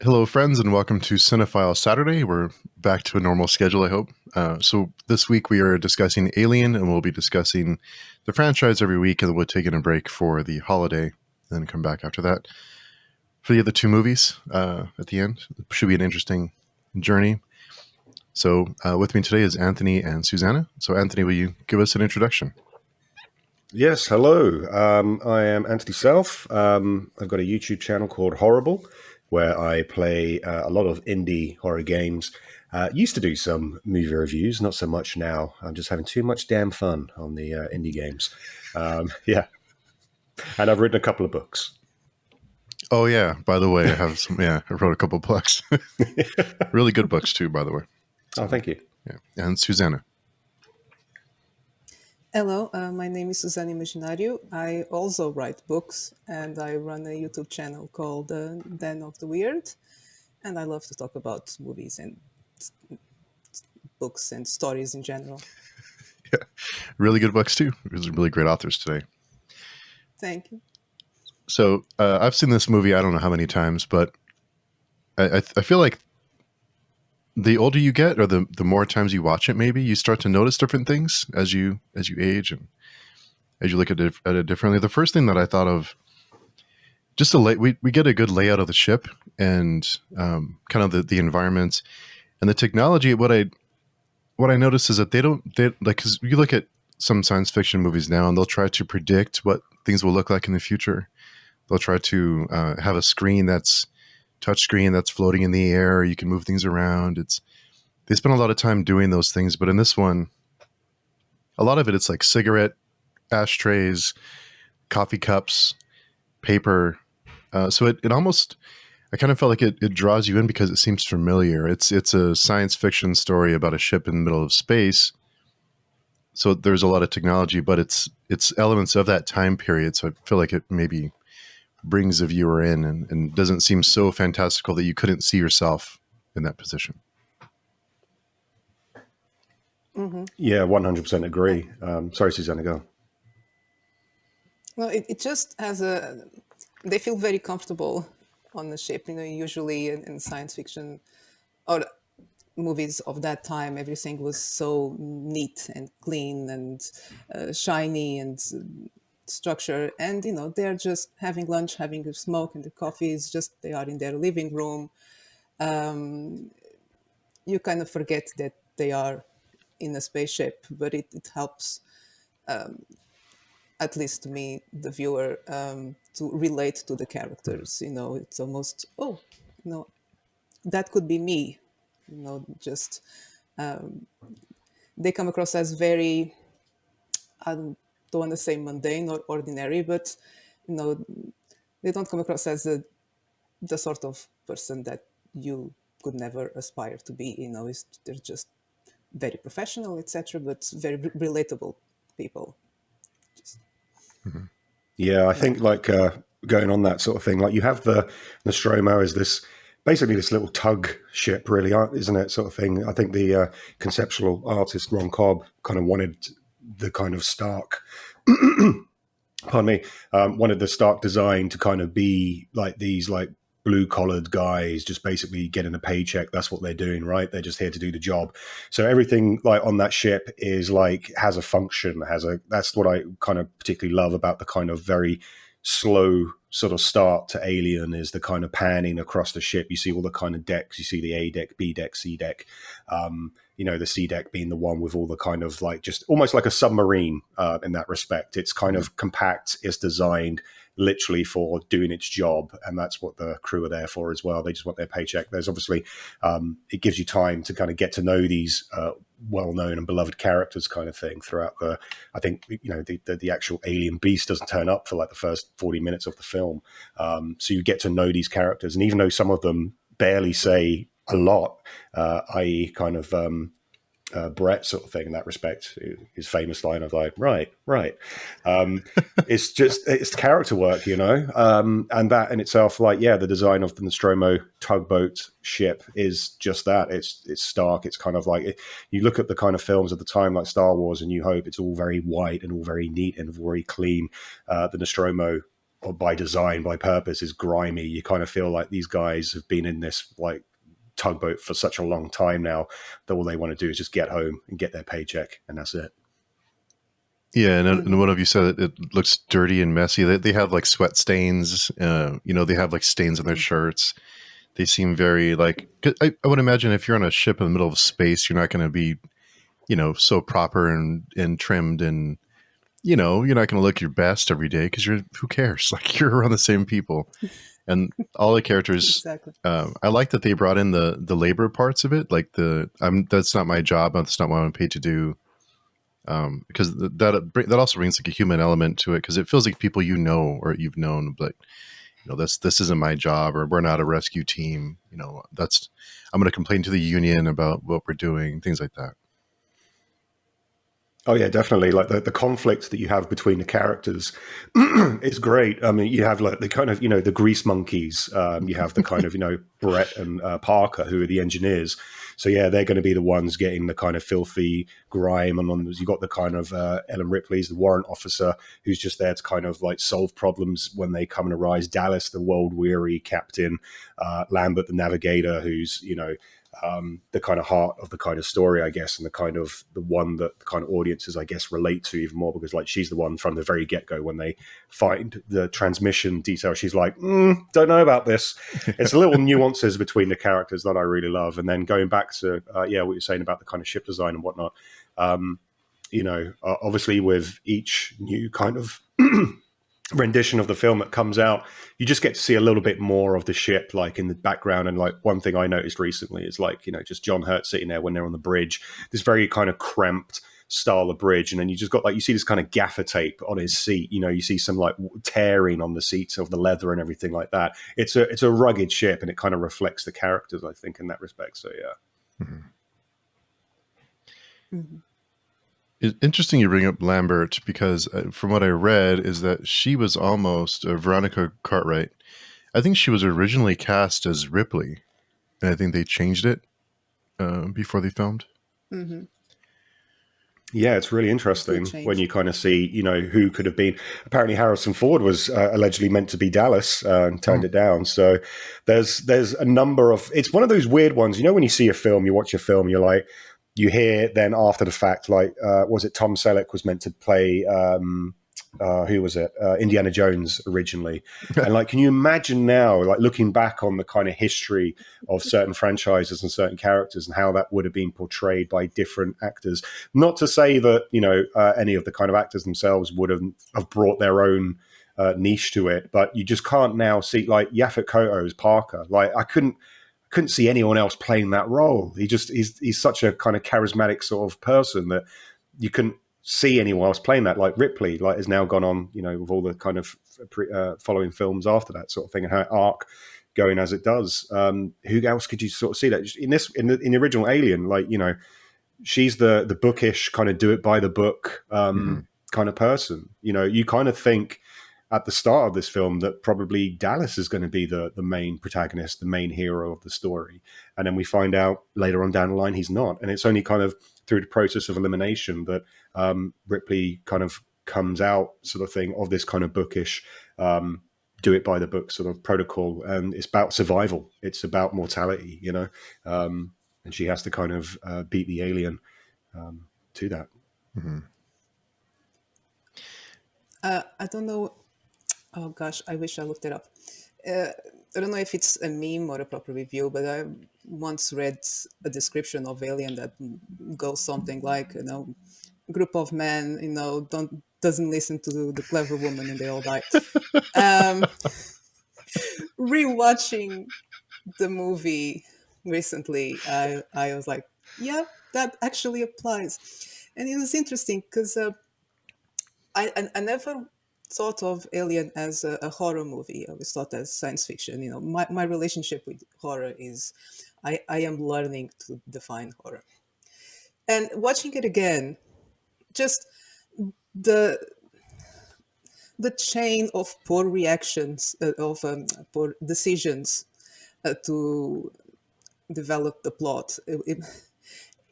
Hello, friends, and welcome to Cinephile Saturday. We're back to a normal schedule, I hope. So this week we are discussing Alien, and we'll be discussing the franchise every week, and then we'll take in a break for the holiday, and then come back after that for the other two movies at the end. It should be an interesting journey. So with me today is Anthony and Susanna. So Anthony, will you give us an introduction? Yes, hello. I am Anthony Self. I've got a YouTube channel called Horrible, where I play a lot of indie horror games. Used to do some movie reviews, not so much now. I'm just having too much damn fun on the indie games. Yeah, and I've written a couple of books. Oh yeah, by the way, I have some. Yeah, I wrote a couple of books, really good books too, by the way. Oh, thank you. Yeah, and Susanna. Hello, my name is Susanna Imaginario. I also write books and I run a YouTube channel called Den of the Weird. And I love to talk about movies and books and stories in general. Yeah, really good books too. There's really great authors today. Thank you. So I've seen this movie I don't know how many times, but I feel like the older you get, or the more times you watch it, maybe you start to notice different things as you age and as you look at it differently. The first thing that I thought of, just we get a good layout of the ship and kind of the environment and the technology. What I notice is that they like, because you look at some science fiction movies now and they'll try to predict what things will look like in the future. They'll try to have a screen that's touch screen that's floating in the air. You can move things around. They spend a lot of time doing those things, but in this one, a lot of it's like cigarette ashtrays, coffee cups, paper. So it almost, I kind of felt like it draws you in because it seems familiar. It's a science fiction story about a ship in the middle of space. So there's a lot of technology, but it's elements of that time period. So I feel like it maybe brings the viewer in and doesn't seem so fantastical that you couldn't see yourself in that position. Mm-hmm. Yeah, 100% agree. Sorry, Susanna, go. Well, it just has they feel very comfortable on the ship. Usually in science fiction or movies of that time, everything was so neat and clean and shiny and structure, and they're just having lunch, having a smoke, and the coffee is just they are in their living room. You kind of forget that they are in a spaceship, but it helps, at least to me, the viewer, to relate to the characters. It's almost, that could be me. Just they come across as very, I don't want to say mundane or ordinary, but you know they don't come across as the sort of person that you could never aspire to be. They're just very professional, etc., but very relatable people. Mm-hmm. Yeah, I think like going on that sort of thing, like you have the Nostromo as this basically this little tug ship, really, isn't it? Sort of thing. I think the conceptual artist Ron Cobb kind of wanted the kind of stark, pardon me, wanted the stark design to kind of be like these like blue collared guys just basically getting a paycheck. That's what they're doing, right? They're just here to do the job. So everything like on that ship is like has a function, that's what I kind of particularly love about the kind of very slow sort of start to Alien is the kind of panning across the ship. You see all the kind of decks, you see the A deck, B deck, C deck. The C deck being the one with all the kind of like just almost like a submarine in that respect. It's kind of compact. It's designed literally for doing its job, and that's what the crew are there for as well. They just want their paycheck. There's obviously it gives you time to kind of get to know these well-known and beloved characters kind of thing throughout I think the actual alien beast doesn't turn up for like the first 40 minutes of the film, so you get to know these characters, and even though some of them barely say a lot, i.e. kind of Brett sort of thing in that respect, his famous line of like, right. It's character work, and that in itself, like, yeah, the design of the Nostromo tugboat ship is just that. It's stark. It's kind of like, you look at the kind of films of the time, like Star Wars and New Hope, it's all very white and all very neat and very clean. The Nostromo or by design, by purpose, is grimy. You kind of feel like these guys have been in this like tugboat for such a long time now that all they want to do is just get home and get their paycheck, and that's it. Yeah, and one of you said it looks dirty and messy. They have like sweat stains. They have like stains on their shirts. They seem very like. I would imagine if you're on a ship in the middle of space, you're not going to be, so proper and trimmed, and you're not going to look your best every day because who cares? Like you're around the same people, and all the characters. Exactly. I like that they brought in the labor parts of it. Like that's not my job. That's not what I'm paid to do. Because that also brings like a human element to it, because it feels like people or you've known, but this isn't my job, or we're not a rescue team. I'm going to complain to the union about what we're doing, things like that. Oh yeah, definitely. Like the conflict that you have between the characters is great. I mean, you have like the kind of the grease monkeys. You have the kind of Brett and Parker, who are the engineers. So yeah, they're going to be the ones getting the kind of filthy grime, and you got the kind of Ellen Ripley's the warrant officer, who's just there to kind of like solve problems when they come and arise. Dallas, the world weary captain. Lambert, the navigator, who's the kind of heart of the kind of story, I guess, and the kind of the one that the kind of audiences, I guess, relate to even more, because like she's the one from the very get-go when they find the transmission detail. She's like, don't know about this. It's the little nuances between the characters that I really love. And then going back to what you're saying about the kind of ship design and whatnot, obviously with each new kind of rendition of the film that comes out, you just get to see a little bit more of the ship like in the background. And like one thing I noticed recently is like just John Hurt sitting there when they're on the bridge, this very kind of cramped style of bridge, and then you just got like you see this kind of gaffer tape on his seat, you see some like tearing on the seats of the leather and everything like that. It's a rugged ship, and it kind of reflects the characters, I think, in that respect. So yeah. Mm-hmm. It's interesting you bring up Lambert, because from what I read is that she was almost Veronica Cartwright. I think she was originally cast as Ripley, and I think they changed it before they filmed. Mm-hmm. Yeah, it's really interesting when you kind of see, who could have been. Apparently, Harrison Ford was allegedly meant to be Dallas and turned it down. So there's a number of. It's one of those weird ones. When you see a film, you watch a film, you're like, you hear then after the fact, like, was it Tom Selleck was meant to play? Who was it? Indiana Jones originally. And like, can you imagine now, like looking back on the kind of history of certain franchises and certain characters and how that would have been portrayed by different actors? Not to say that, any of the kind of actors themselves would have brought their own niche to it, but you just can't now see like Yaphet Kotto as Parker. Like I couldn't see anyone else playing that role. He's such a kind of charismatic sort of person that you couldn't see anyone else playing that. Like Ripley, like has now gone on, with all the kind of following films after that sort of thing, and her arc going as it does. Who else could you sort of see that in the original Alien? Like she's the bookish kind of do it by the book kind of person. You kind of think at the start of this film that probably Dallas is going to be the main protagonist, the main hero of the story. And then we find out later on down the line he's not. And it's only kind of through the process of elimination that Ripley kind of comes out sort of thing of this kind of bookish, do it by the book sort of protocol. And it's about survival. It's about mortality, and she has to kind of beat the alien to that. Mm-hmm. I don't know. Oh gosh, I wish I looked it up. I don't know if it's a meme or a proper review, but I once read a description of Alien that goes something like, group of men, doesn't listen to the clever woman and they all die. Rewatching the movie recently, I was like, yeah, that actually applies. And it was interesting because I never thought of Alien as a horror movie. I always thought as science fiction. My relationship with horror is I am learning to define horror. And watching it again, just the the chain of poor reactions, of poor decisions to develop the plot.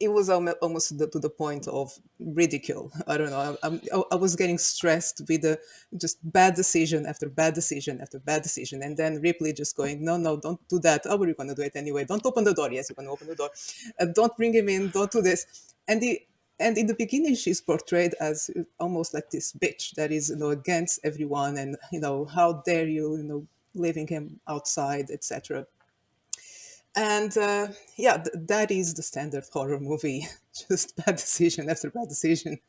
it was almost to the point of ridicule. I don't know. I was getting stressed with the just bad decision after bad decision after bad decision, and then Ripley just going, "No, no, don't do that. How are you going to do it anyway? Don't open the door. Yes, you're going to open the door. Don't bring him in. Don't do this." And in the beginning, she's portrayed as almost like this bitch that is, against everyone, and how dare you, leaving him outside, etc. And yeah, that is the standard horror movie, just bad decision after bad decision,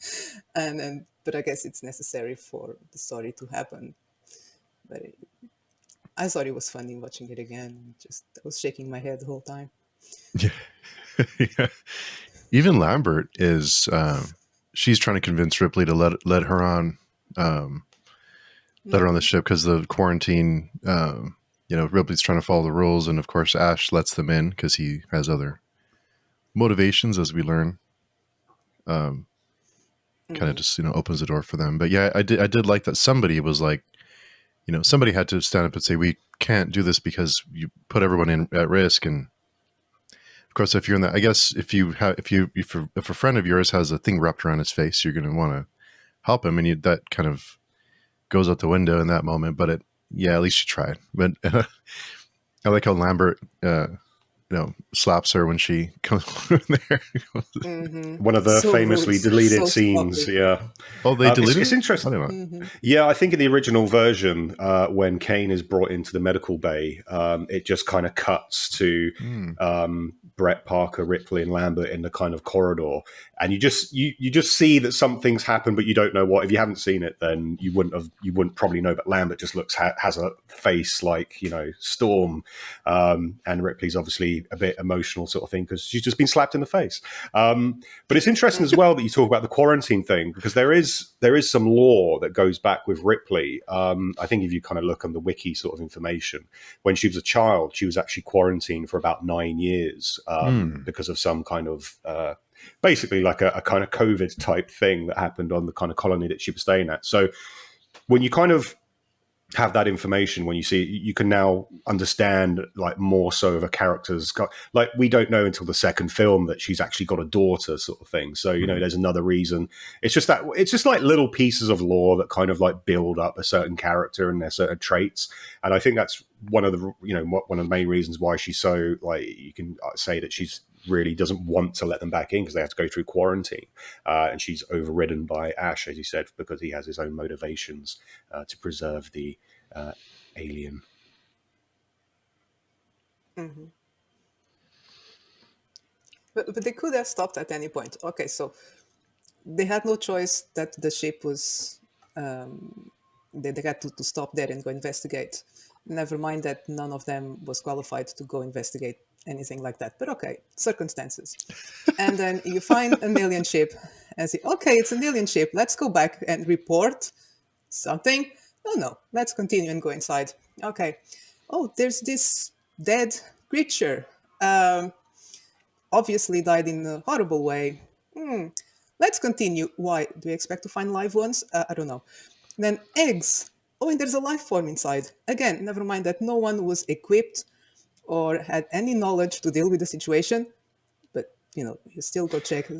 and but I guess it's necessary for the story to happen. But I thought it was funny watching it again. Just I was shaking my head the whole time. Yeah. Yeah. Even Lambert is she's trying to convince Ripley to let her on let her on the ship because the quarantine. Ripley's trying to follow the rules, and of course Ash lets them in because he has other motivations, as we learn. Kind of just opens the door for them. But yeah, I did like that somebody was like, somebody had to stand up and say, we can't do this because you put everyone in at risk. And of course, if you're in that, I guess if a friend of yours has a thing wrapped around his face, you're going to want to help him, and that kind of goes out the window in that moment. But at least you tried. But I like how Lambert, slaps her when she comes there. One of the So famously rude, deleted so scenes. sloppy. Yeah. Oh, they deleted It's it? interesting. I don't know. Yeah, I think in the original version, when Kane is brought into the medical bay, it just kind of cuts to Brett, Parker, Ripley, and Lambert in the kind of corridor, and you just see that something's happened, but you don't know what. If you haven't seen it, then you wouldn't probably know. But Lambert just has a face like Storm, and Ripley's obviously a bit emotional, sort of thing, because she's just been slapped in the face. But it's interesting as well that you talk about the quarantine thing, because there is some lore that goes back with Ripley. I think if you kind of look on the wiki sort of information, when she was a child, she was actually quarantined for about 9 years because of some kind of basically like a kind of COVID type thing that happened on the kind of colony that she was staying at. So when you kind of have that information, when you see it, you can now understand like more so of a character's, like we don't know until the second film that she's actually got a daughter, sort of thing. So there's another reason. It's just like little pieces of lore that kind of like build up a certain character and their certain traits. And I think that's one of the one of the main reasons why she's so, like, you can say that she's really doesn't want to let them back in because they have to go through quarantine, and she's overridden by Ash, as you said, because he has his own motivations to preserve the alien. But they could have stopped at any point. Okay, so they had no choice that the ship was. They had to stop there and go investigate. Never mind that none of them was qualified to go investigate anything like that. But okay, circumstances. And then you find an alien ship and say, okay, it's an alien ship. Let's go back and report something. No, let's continue and go inside. Okay. Oh, there's this dead creature. Obviously died in a horrible way. Let's continue. Why? Do we expect to find live ones? I don't know. Then eggs. Oh, and there's a life form inside. Again, never mind that no one was equipped or had any knowledge to deal with the situation. But, you still go check.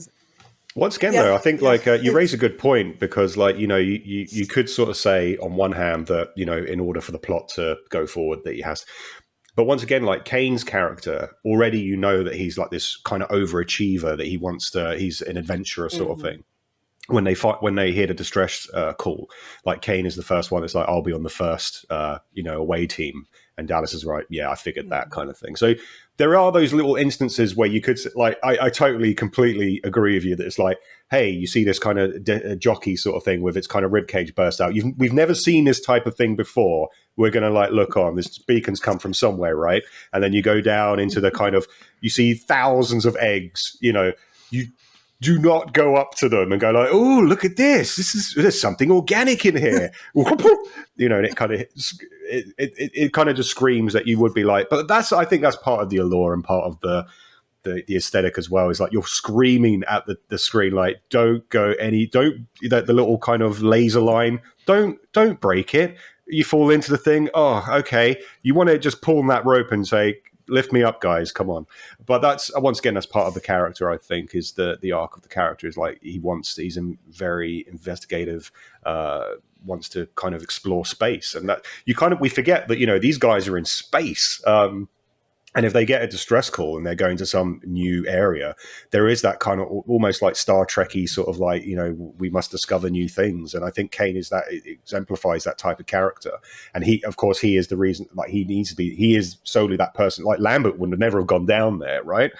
Once again, though, I think you raise a good point, because you could sort of say on one hand that, in order for the plot to go forward that he has. But once again, like Kane's character, already that he's like this kind of overachiever, that he's an adventurer sort of thing. When they hear the distress call, like Kane is the first one that's like, I'll be on the first away team, and Dallas is right, yeah, I figured that kind of thing. So there are those little instances where you could, like, I totally completely agree with you that it's like, hey, you see this kind of jockey sort of thing with its kind of ribcage burst out. We've never seen this type of thing before. We're going to like look on, this beacon's come from somewhere, right? And then you go down into the kind of, you see thousands of eggs, you do not go up to them and go like, oh, look at this. There's something organic in here. And it kind of just screams that you would be like, but I think that's part of the allure and part of the aesthetic as well, is like you're screaming at the screen, like, the little kind of laser line, don't break it. You fall into the thing. Oh, okay. You want to just pull on that rope and say, lift me up, guys, come on. But that's, once again, that's part of the character, I think, is the arc of the character is like he's very investigative, wants to kind of explore space, and that we forget that, you know, these guys are in space. And if they get a distress call and they're going to some new area, there is that kind of almost like Star Trekky sort of like, you know, we must discover new things. And I think Kane is that, it exemplifies that type of character. And he, of course, he is the reason, like he is solely that person. Like Lambert would never have gone down there, right?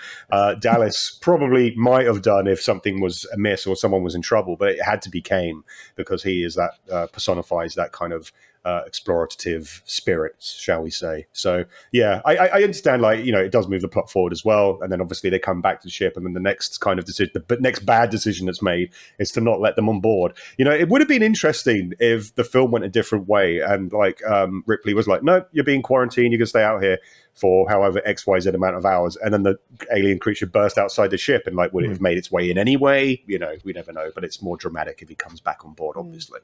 Dallas probably might have done if something was amiss or someone was in trouble, but it had to be Kane because he is that personifies that kind of explorative spirits, shall we say. So yeah, I understand, like, you know, it does move the plot forward as well, and then obviously they come back to the ship, and then the next kind of decision, the next bad decision that's made is to not let them on board. You know, it would have been interesting if the film went a different way, and like Ripley was like, no, you're being quarantined, you can stay out here for however XYZ amount of hours, and then the alien creature burst outside the ship, and like, would it have made its way in anyway? You know, we never know, but it's more dramatic if he comes back on board, obviously.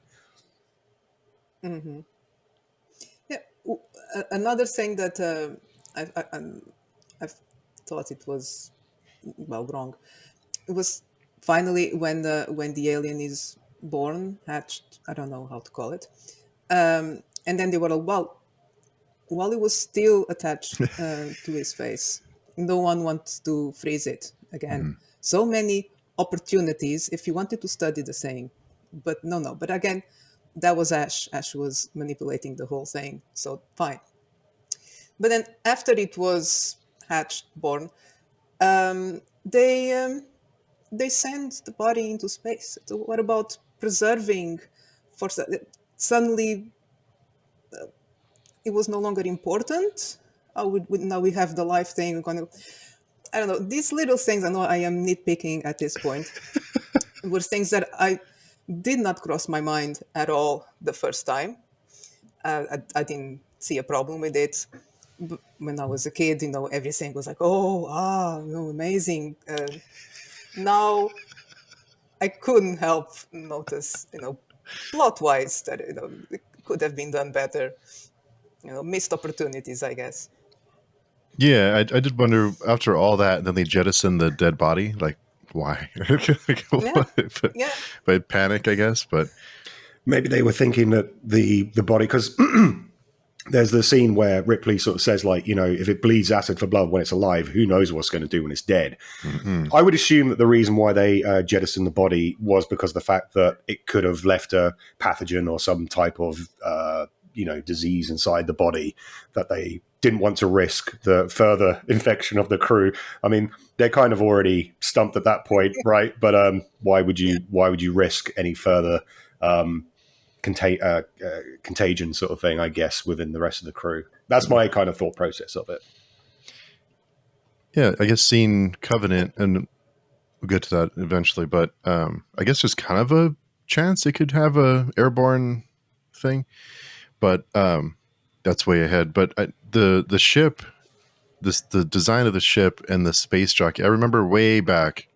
Mm-hmm. Yeah. Another thing that I've thought it was, well, wrong. It was finally when the alien is born, hatched. I don't know how to call it. And then they were all, well, while it was still attached to his face, no one wants to freeze it again. So many opportunities if you wanted to study the thing, but no. But again, that was Ash. Ash was manipulating the whole thing, so fine. But then after it was hatched, born, they send the body into space. So what about preserving? Suddenly, it was no longer important. Now we have the life thing. I don't know. These little things, I know I am nitpicking at this point, were things that I did not cross my mind at all the first time. I didn't see a problem with it. When I was a kid, you know, everything was like, amazing. Now I couldn't help notice, you know, plot-wise that, you know, it could have been done better. You know, missed opportunities, I guess. Yeah, I did wonder after all that, then they jettison the dead body. Like, why? Yeah, yeah. By panic, I guess. But maybe they were thinking that the body, because there's the scene where Ripley sort of says, like, you know, if it bleeds acid for blood when it's alive, who knows what's going to do when it's dead. I would assume that the reason why they jettisoned the body was because of the fact that it could have left a pathogen or some type of disease inside the body that they didn't want to risk the further infection of the crew. I mean, they're kind of already stumped at that point, right? But why would you risk any further contagion sort of thing, I guess, within the rest of the crew? That's my kind of thought process of it. Yeah, I guess seeing Covenant, and we'll get to that eventually, but I guess there's kind of a chance it could have a airborne thing, but that's way ahead. But the ship, the design of the ship and the space jockey, I remember way back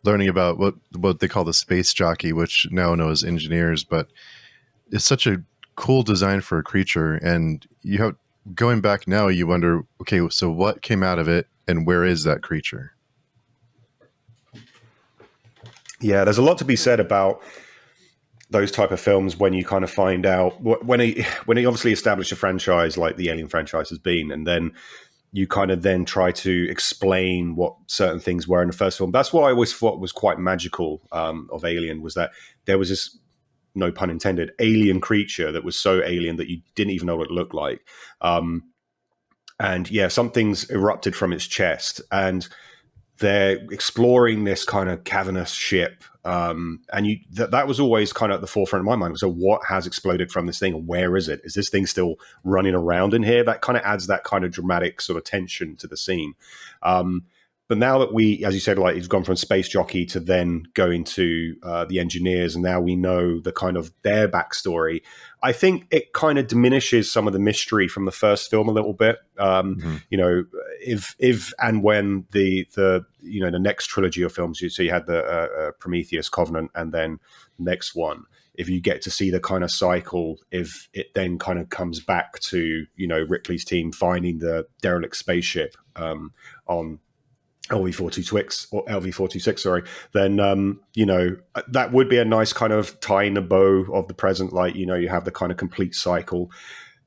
learning about what they call the space jockey, which now know as engineers, but it's such a cool design for a creature. And you have, going back now, you wonder, okay, so what came out of it and where is that creature? Yeah, there's a lot to be said about those type of films when you kind of find out when he obviously established a franchise like the Alien franchise has been, and then you kind of then try to explain what certain things were in the first film. That's what I always thought was quite magical of Alien, was that there was this, no pun intended, alien creature that was so alien that you didn't even know what it looked like. And yeah, something's erupted from its chest, and they're exploring this kind of cavernous ship. And that was always kind of at the forefront of my mind. So what has exploded from this thing, and where is it? Is this thing still running around in here? That kind of adds that kind of dramatic sort of tension to the scene. But now that we, as you said, like, he's gone from space jockey to then going to the engineers, and now we know the kind of their backstory, I think it kind of diminishes some of the mystery from the first film a little bit. You know, if and when the next trilogy of films, so you had the Prometheus, Covenant, and then the next one, if you get to see the kind of cycle, if it then kind of comes back to, Ripley's team finding the derelict spaceship on LV-426 or LV-426, sorry, then, that would be a nice kind of tying the bow of the present. Like, you have the kind of complete cycle.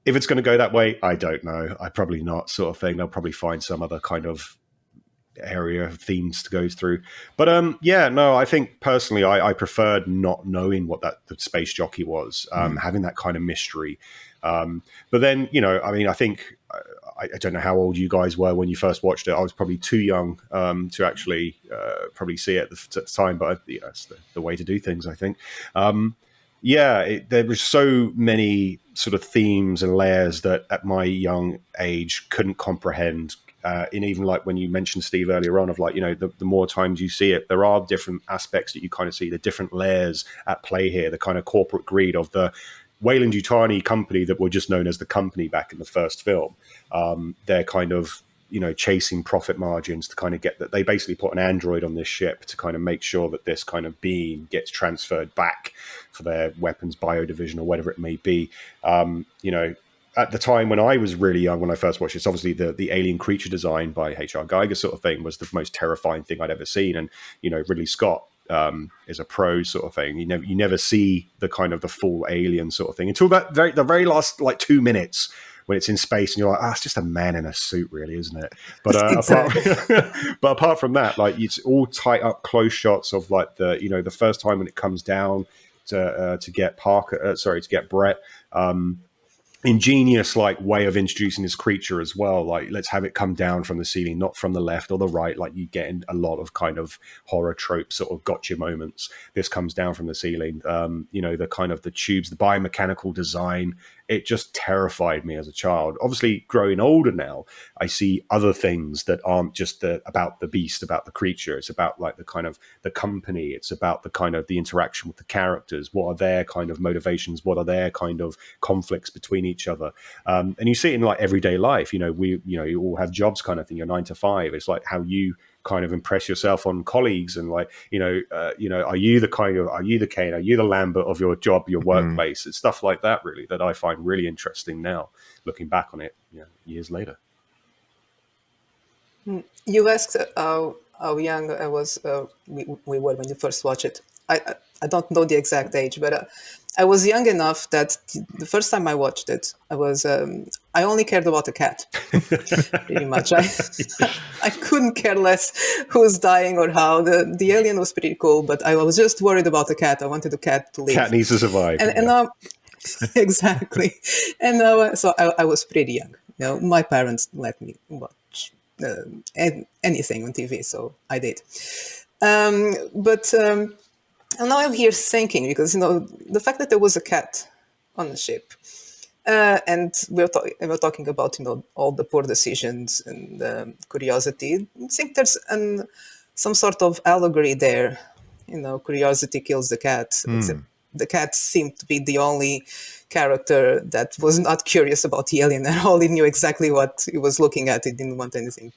If it's going to go that way, I don't know. I probably not, sort of thing. They'll probably find some other kind of area of themes to go through. But I think personally I preferred not knowing what the space jockey was, having that kind of mystery. But then, I think I don't know how old you guys were when you first watched it. I was probably too young to actually probably see it at the time, but it's the way to do things, I think. There were so many sort of themes and layers that at my young age couldn't comprehend. And even like when you mentioned, Steve, earlier on, of like, the more times you see it, there are different aspects that you kind of see, the different layers at play here, the kind of corporate greed of the Weyland-Yutani company that were just known as the company back in the first film. They're kind of, chasing profit margins to kind of get that. They basically put an android on this ship to kind of make sure that this kind of being gets transferred back for their weapons biodivision or whatever it may be. At the time when I was really young, when I first watched it, it's obviously the alien creature design by H.R. Geiger sort of thing was the most terrifying thing I'd ever seen. And, Ridley Scott is a pro sort of thing. You never see the kind of the full alien sort of thing until the very last like 2 minutes when it's in space and you're like, it's just a man in a suit, really, isn't it? But apart from that, like it's all tight up close shots of like the first time when it comes down to get to get Brett. Ingenious like way of introducing this creature as well. Like, let's have it come down from the ceiling, not from the left or the right. Like you get in a lot of kind of horror trope sort of gotcha moments. This comes down from the ceiling. The kind of the tubes, the biomechanical design, it just terrified me as a child. Obviously, growing older now, I see other things that aren't just about the beast, about the creature. It's about like the kind of the company. It's about the kind of the interaction with the characters. What are their kind of motivations? What are their kind of conflicts between each other? And you see it in like everyday life. You all have jobs kind of thing. You're 9 to 5. It's like how you kind of impress yourself on colleagues and like, are you the Kane, are you the Lambert of your job, your workplace? It's stuff like that really that I find really interesting now, looking back on it years later. You asked how young I was. We were when you first watched it. I don't know the exact age, but I was young enough that the first time I watched it, I only cared about the cat, pretty much. I couldn't care less who's dying or how. The alien was pretty cool, but I was just worried about the cat. I wanted the cat to live. Cat needs to survive. And now, exactly. And now, so I was pretty young. My parents let me watch anything on TV, so I did. And now I'm here thinking, because the fact that there was a cat on the ship, and we're talking about all the poor decisions and curiosity. I think there's some sort of allegory there. Curiosity kills the cat. Except the cat seemed to be the only character that was not curious about the alien at all. He knew exactly what he was looking at. He didn't want anything.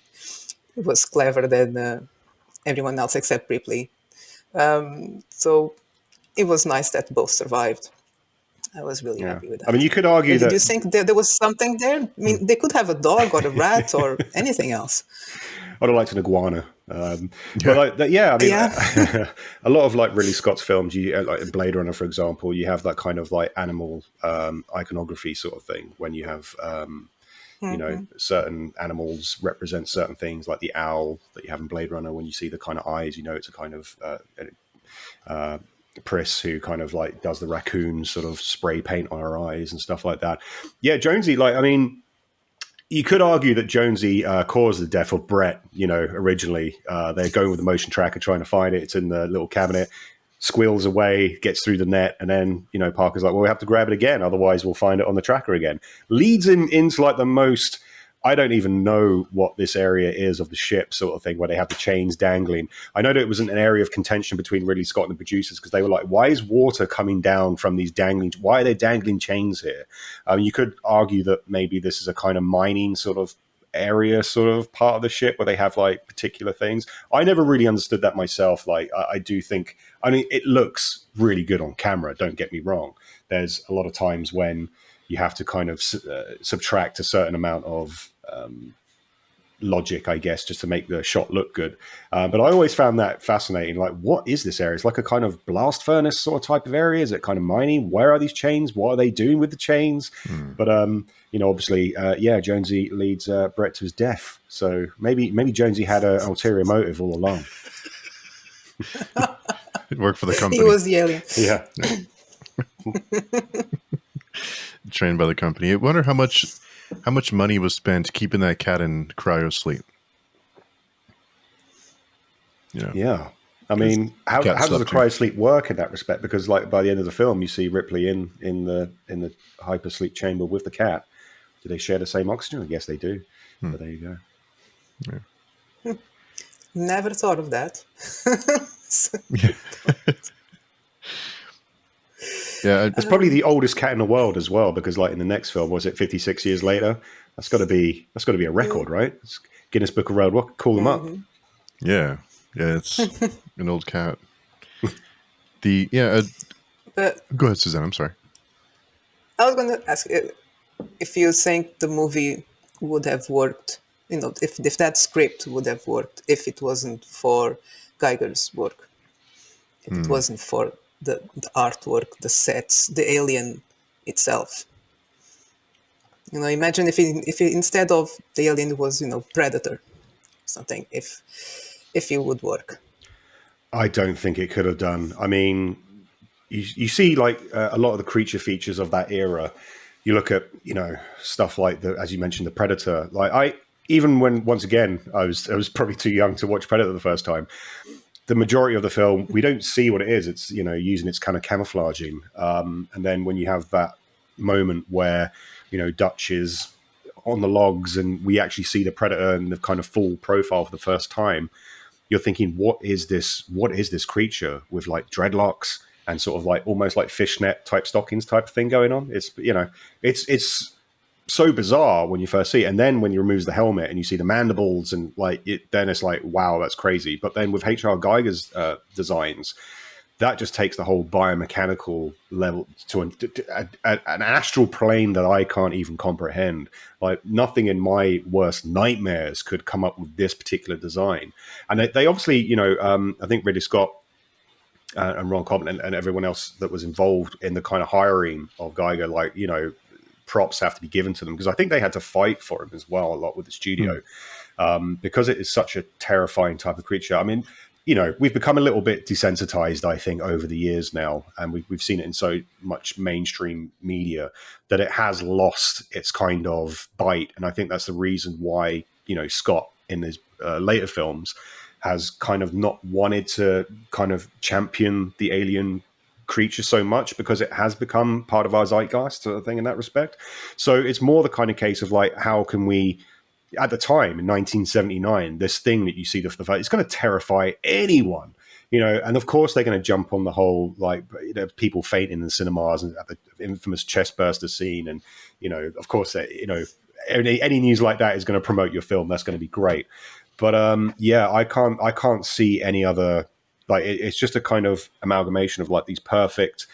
It was clever than everyone else except Ripley. So it was nice that both survived. I was really happy with that. I mean, you could argue that... Did you think there was something there? I mean, they could have a dog or a rat or anything else. I'd have liked an iguana. A lot of like Ridley Scott's films, like in Blade Runner, for example, you have that kind of like animal iconography sort of thing when you have... certain animals represent certain things, like the owl that you have in Blade Runner. When you see the kind of eyes, it's a kind of Pris who kind of like does the raccoon sort of spray paint on her eyes and stuff like that. Yeah, Jonesy, you could argue that Jonesy caused the death of Brett, originally. They're going with the motion tracker, trying to find it. It's in the little cabinet. Squeals away, gets through the net, and then, Parker's like, well, we have to grab it again, otherwise we'll find it on the tracker again. Leads him into like the most, I don't even know what this area is of the ship sort of thing, where they have the chains dangling. I know that it was an area of contention between Ridley Scott and the producers, because they were like, why is water coming down from these why are they dangling chains here? You could argue that maybe this is a kind of mining sort of area sort of part of the ship where they have like particular things. I never really understood that myself. Like I do think, I mean, it looks really good on camera, don't get me wrong. There's a lot of times when you have to kind of subtract a certain amount of logic, I guess, just to make the shot look good. But I always found that fascinating. Like, what is this area? It's like a kind of blast furnace sort of type of area. Is it kind of mining? Where are these chains? What are they doing with the chains? But obviously, Jonesy leads Brett to his death. So maybe Jonesy had an ulterior motive all along. It worked for the company. He was yelling. Yeah. Trained by the company. I wonder how much money was spent keeping that cat in cryo sleep. Yeah. I mean, how does the cryo sleep work in that respect? Because like by the end of the film, you see Ripley in the hypersleep chamber with the cat. Do they share the same oxygen? I guess they do. But there you go. Yeah. Never thought of that. Yeah, it's probably the oldest cat in the world as well, because like in the next film, was it 56 years later? That's got to be a record, right? It's Guinness Book of World Records. Call them up. Yeah, it's an old cat. But go ahead, Susanna. I'm sorry. I was going to ask if you think the movie would have worked. If that script would have worked if it wasn't for Geiger's work, if it wasn't for the artwork, the sets, the alien itself. Imagine if instead of the alien it was, Predator, something. If it would work. I don't think it could have done. I mean, you see like a lot of the creature features of that era. You look at stuff like as you mentioned, the Predator. Like even when once again I was probably too young to watch Predator the first time. The majority of the film, we don't see what it is. It's, using its kind of camouflaging. And then when you have that moment where, Dutch is on the logs and we actually see the Predator in the kind of full profile for the first time, you're thinking, what is this creature with like dreadlocks and sort of like almost like fishnet type stockings type of thing going on? It's, it's so bizarre when you first see it, and then when you remove the helmet and you see the mandibles and then it's like, wow, that's crazy. But then with H.R. Geiger's designs, that just takes the whole biomechanical level to an astral plane that I can't even comprehend. Like nothing in my worst nightmares could come up with this particular design. And they obviously, I think Ridley Scott and Ron Cobb and everyone else that was involved in the kind of hiring of Geiger, props have to be given to them, because I think they had to fight for him as well a lot with the studio because it is such a terrifying type of creature. I mean, we've become a little bit desensitized, I think, over the years now, and we've seen it in so much mainstream media that it has lost its kind of bite. And I think that's the reason why, Scott in his later films has kind of not wanted to kind of champion the alien creature so much, because it has become part of our zeitgeist sort of thing in that respect. So it's more the kind of case of like, how can we, at the time in 1979, this thing that you see the fight, it's going to terrify anyone, and of course they're going to jump on the whole, like, people fainting in the cinemas and at the infamous chest burster scene. And, of course, any news like that is going to promote your film. That's going to be great. But I can't see any other. Like it's just a kind of amalgamation of like these perfect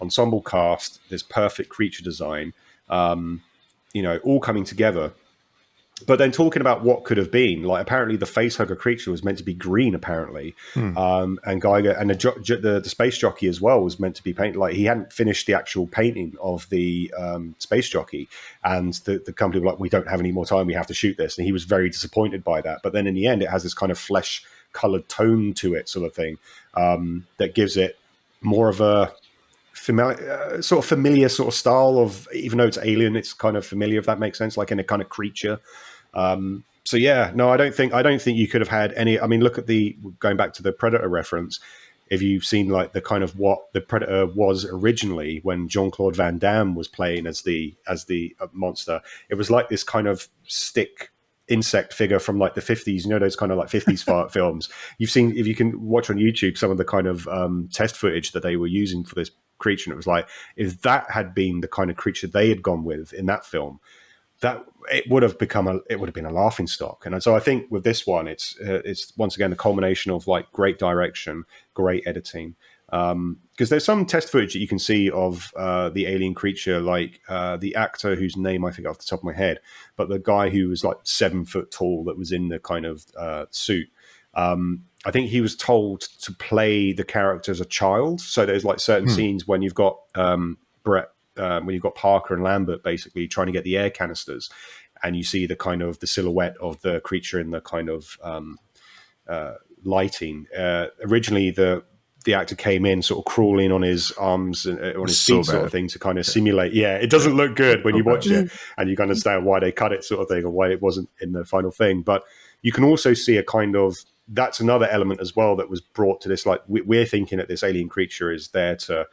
ensemble cast, this perfect creature design, all coming together. But then talking about what could have been, like apparently the facehugger creature was meant to be green, apparently, and Geiger and the space jockey as well was meant to be painted. Like he hadn't finished the actual painting of the space jockey, and the company were like, "We don't have any more time. We have to shoot this," and he was very disappointed by that. But then in the end, it has this kind of flesh-colored tone to it, sort of thing, that gives it more of a familiar sort of style of, even though it's alien, it's kind of familiar, if that makes sense, like in a kind of creature. So yeah, no, I don't think you could have had any. I mean, look at going back to the Predator reference. If you've seen like the kind of what the Predator was originally when Jean-Claude Van Damme was playing as the monster, it was like this kind of stick insect figure from like the 50s, those kind of like 50s films. You've seen, if you can watch on YouTube, some of the kind of test footage that they were using for this creature, and it was like, if that had been the kind of creature they had gone with in that film, that it would have been a laughing stock. And so I think with this one, it's once again the culmination of like great direction, great editing. Because there's some test footage that you can see of the alien creature, like the actor whose name I forget off the top of my head, but the guy who was like 7 foot tall that was in the kind of suit. I think he was told to play the character as a child. So there's like certain scenes when you've got Brett, when you've got Parker and Lambert basically trying to get the air canisters, and you see the kind of the silhouette of the creature in the kind of lighting. Originally, the actor came in sort of crawling on his arms and on his So feet, sort bad. of thing, to kind of simulate. Yeah, it doesn't look good when So you watch bad. it, and you can understand why they cut it, sort of thing, or why it wasn't in the final thing. But you can also see a kind of, that's another element as well that was brought to this. Like we're thinking that this alien creature is there to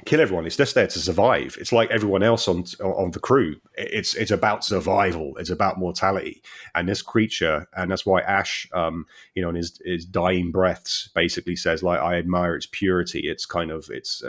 kill everyone. It's just there to survive. It's like everyone else on the crew. It's about survival. It's about mortality. And this creature, and that's why Ash, in his dying breaths, basically says, like, I admire its purity. It's kind of it's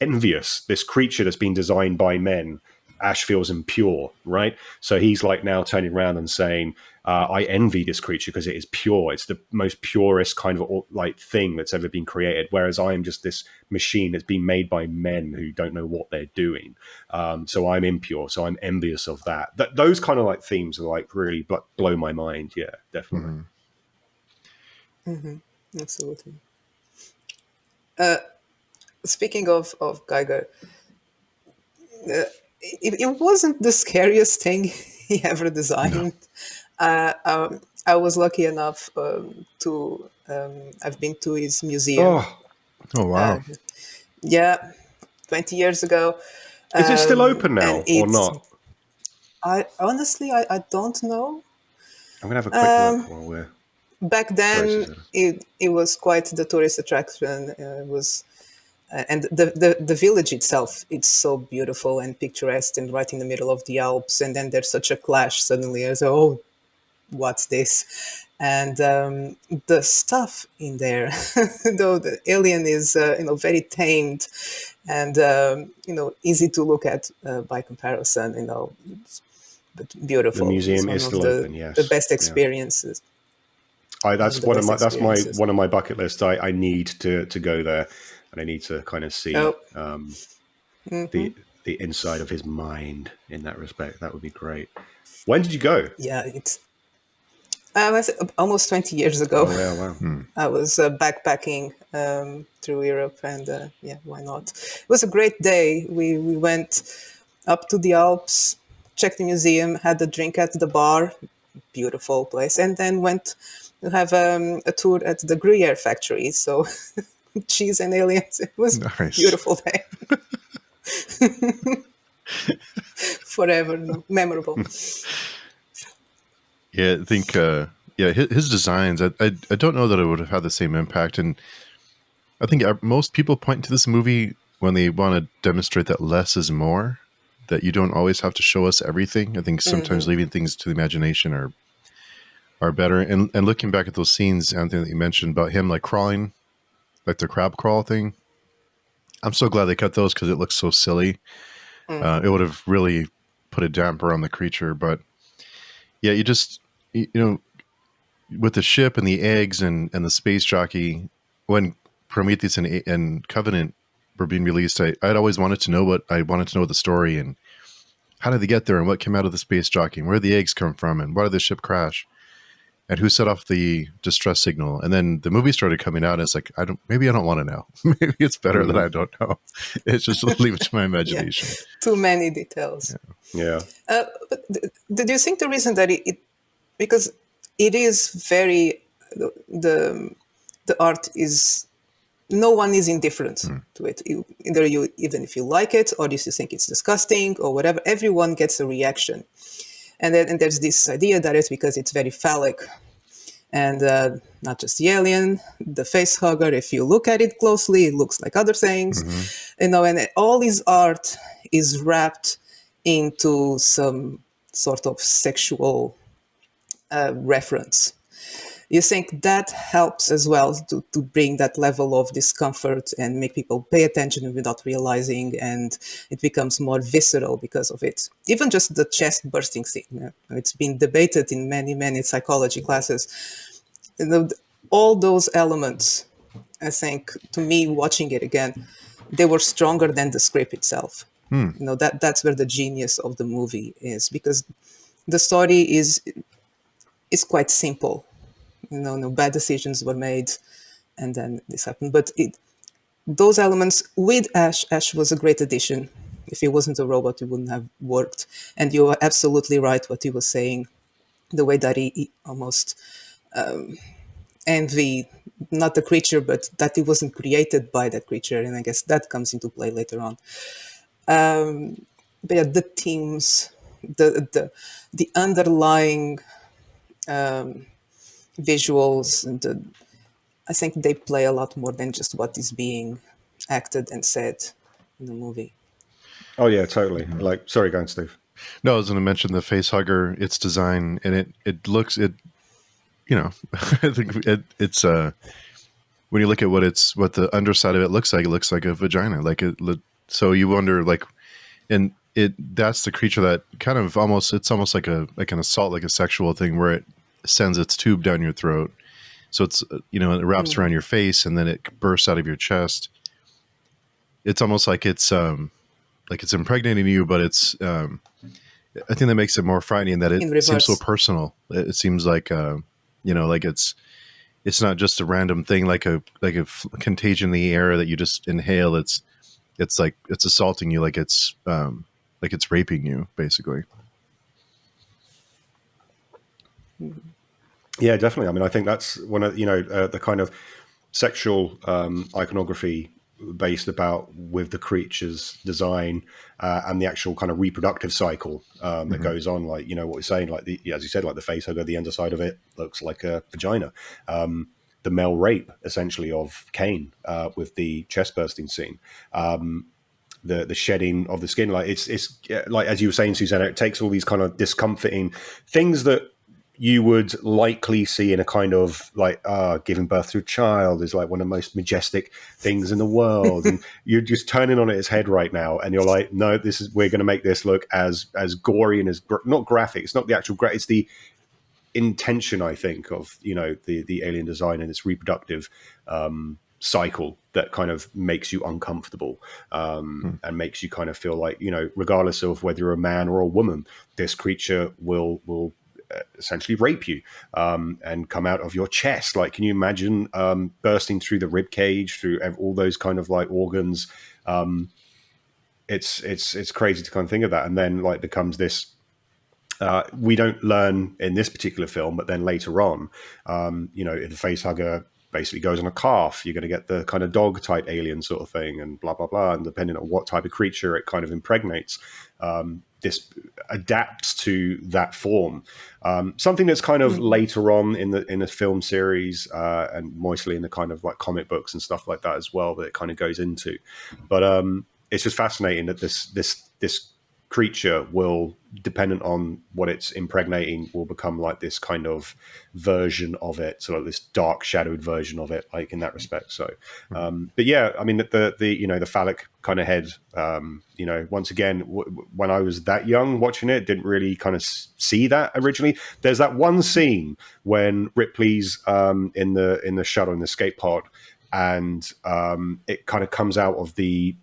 envious. This creature that's been designed by men, Ash feels impure, right? So he's like now turning around and saying, I envy this creature because it is pure. It's the most purest kind of like thing that's ever been created. Whereas I am just this machine that's been made by men who don't know what they're doing. So I'm impure. So I'm envious of that. Those kind of like themes are like really blow my mind. Yeah, definitely. Absolutely. Speaking of Geiger, it wasn't the scariest thing he ever designed. I was lucky enough to I've been to his museum. Oh wow. Yeah, 20 years ago. Is it still open And now or it's, not? I honestly, I don't know. I'm gonna have a quick look while we're. Back Sorry, then, Susanna. it was quite the tourist attraction. It was, and the village itself, it's so beautiful and picturesque and right in the middle of the Alps. And then there's such a clash suddenly. As oh, what's this? And the stuff in there, though the alien is very tamed and easy to look at by comparison, but The beautiful. It's museum one is of still open. the Yes. best Yeah. experiences. One of That's the best my experiences. one of my bucket lists. I need to go there, and I need to kind of see Oh, the inside of his mind in that respect. That would be great. When did you go? yeah, it's was almost 20 years ago. Oh yeah, wow. I was backpacking through Europe, and yeah, why not? It was a great day. We went up to the Alps, checked the museum, had a drink at the bar, beautiful place, and then went to have a tour at the Gruyere factory. So cheese and aliens. It was a Nice. beautiful day. Forever memorable. Yeah, I think his designs. I don't know that it would have had the same impact, and I think most people point to this movie when they want to demonstrate that less is more. That you don't always have to show us everything. I think sometimes leaving things to the imagination are better. And looking back at those scenes, Anthony, that you mentioned about him like crawling, like the crab crawl thing. I'm so glad they cut those because it looks so silly. It would have really put a damper on the creature. But yeah, with the ship and the eggs and the space jockey, when Prometheus and Covenant were being released, I'd always wanted to know the story and how did they get there and what came out of the space jockey and where did the eggs come from and why did the ship crash and who set off the distress signal. And then the movie started coming out and it's like, I don't want to know. Maybe it's better that I don't know. It's just leave it to my imagination. Yeah, too many details. Yeah. But do you think the reason that because it is very the art is, no one is indifferent to it. Either you, even if you like it or if you think it's disgusting or whatever, everyone gets a reaction. And there's this idea that it's because it's very phallic. And not just the alien, the face hugger, if you look at it closely, it looks like other things. And all his art is wrapped into some sort of sexual reference. You think that helps as well to bring that level of discomfort and make people pay attention without realizing, and it becomes more visceral because of it. Even just the chest bursting scene, it's been debated in many psychology classes. All those elements, I think, to me, watching it again, they were stronger than the script itself. That's where the genius of the movie is, because the story is quite simple. No bad decisions were made, and then this happened. But those elements with Ash was a great addition. If he wasn't a robot, it wouldn't have worked. And you are absolutely right what he was saying. The way that he almost envy not the creature, but that he wasn't created by that creature, and I guess that comes into play later on. But yeah, the themes, the underlying visuals, and I think they play a lot more than just what is being acted and said in the movie. Oh yeah, totally. Like, sorry, go on, Steve. No, I was going to mention the face hugger, its design, and it looks I think it's when you look at what the underside of it looks like a vagina. So you wonder, like, and that's the creature that kind of it's almost like an assault, like a sexual thing, where it sends its tube down your throat. So it's it wraps around your face and then it bursts out of your chest. It's almost like it's impregnating you, but it's I think that makes it more frightening, that it seems so personal. It seems like like it's not just a random thing, like a contagion in the air that you just inhale. It's like it's assaulting you, like it's raping you, basically. Yeah, definitely. I mean, I think that's one of the kind of sexual iconography based about with the creature's design and the actual kind of reproductive cycle that goes on. Like, what we're saying, like as you said, like the face hugger, the underside of it looks like a vagina. The male rape, essentially, of Cain with the chest bursting scene. The shedding of the skin, like it's like, as you were saying, Susanna, it takes all these kind of discomforting things that you would likely see in a kind of like giving birth to a child is like one of the most majestic things in the world, and you're just turning on its head right now, and you're like, no, we're going to make this look as gory and as not graphic. It's not the actual it's the intention, I think, of the alien design and its reproductive cycle that kind of makes you uncomfortable and makes you kind of feel like, regardless of whether you're a man or a woman, this creature will essentially rape you and come out of your chest. Like, can you imagine bursting through the rib cage, through all those kind of like organs? It's crazy to kind of think of that, and then like becomes this. We don't learn in this particular film, but then later on, if the face hugger basically goes on a calf, you're going to get the kind of dog type alien sort of thing, and blah blah blah. And depending on what type of creature it kind of impregnates, this adapts to that form. Something that's kind of later on in the film series, and mostly in the kind of like comic books and stuff like that as well, that it kind of goes into. But it's just fascinating that this creature will, dependent on what it's impregnating, will become like this kind of version of it, sort of this dark shadowed version of it, like in that respect. So but yeah, I mean, the phallic kind of head, once again, when I was that young watching it, didn't really kind of see that originally. There's that one scene when Ripley's in the shuttle, in the escape pod, and it kind of comes out of the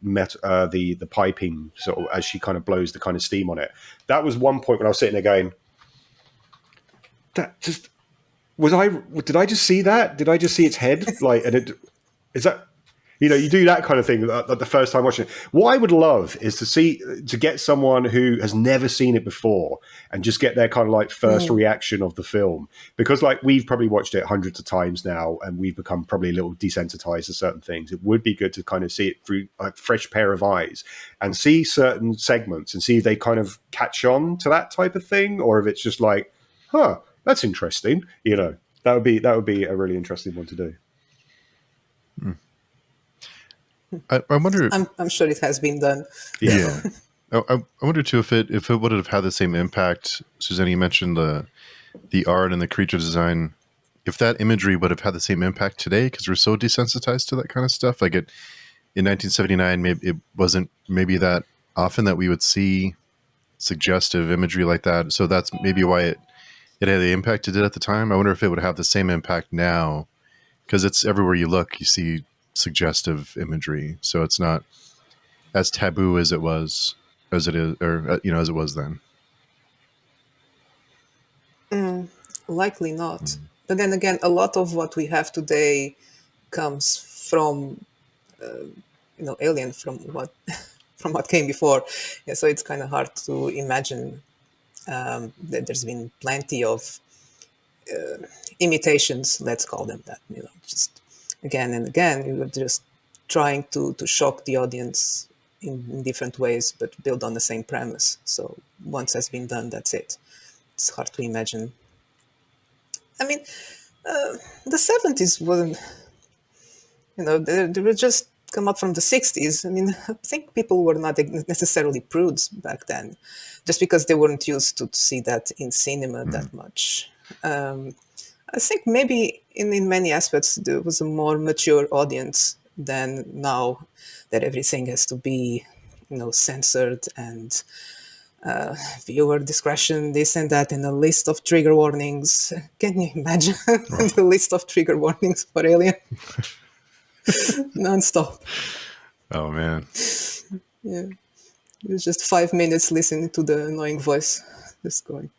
piping sort of as she kind of blows the kind of steam on it. That was one point when I was sitting there going, "That just did I just see that? Did I just see its head? Like, and is that." You do that kind of thing the first time watching it. What I would love is to get someone who has never seen it before and just get their kind of like first reaction of the film. Because like we've probably watched it hundreds of times now and we've become probably a little desensitized to certain things. It would be good to kind of see it through a fresh pair of eyes and see certain segments and see if they kind of catch on to that type of thing, or if it's just like, that's interesting. That would be a really interesting one to do. I wonder. I'm sure it has been done. Yeah. I wonder too if it would have had the same impact. Susanna, you mentioned the art and the creature design if that imagery would have had the same impact today, because we're so desensitized to that kind of stuff. Like in 1979, maybe it wasn't maybe that often that we would see suggestive imagery like that. So that's maybe why it had the impact it did at the time. I wonder if it would have the same impact now, because it's everywhere you look, you see suggestive imagery. So it's not as taboo as it was, as it is, or as it was then. Likely not. But then again, a lot of what we have today comes from Alien, from what from what came before. Yeah, so it's kind of hard to imagine that there's been plenty of imitations, let's call them that. Just again and again, you were just trying to shock the audience in different ways, but build on the same premise. So once has been done, that's it. It's hard to imagine. I mean, the 70s wasn't, they were just come up from the 60s. I mean, I think people were not necessarily prudes back then, just because they weren't used to see that in cinema that much. I think maybe in many aspects there was a more mature audience than now, that everything has to be, censored and viewer discretion, this and that, and a list of trigger warnings. Can you imagine the list of trigger warnings for Alien? Non-stop. Oh man. Yeah. It was just 5 minutes listening to the annoying voice just going.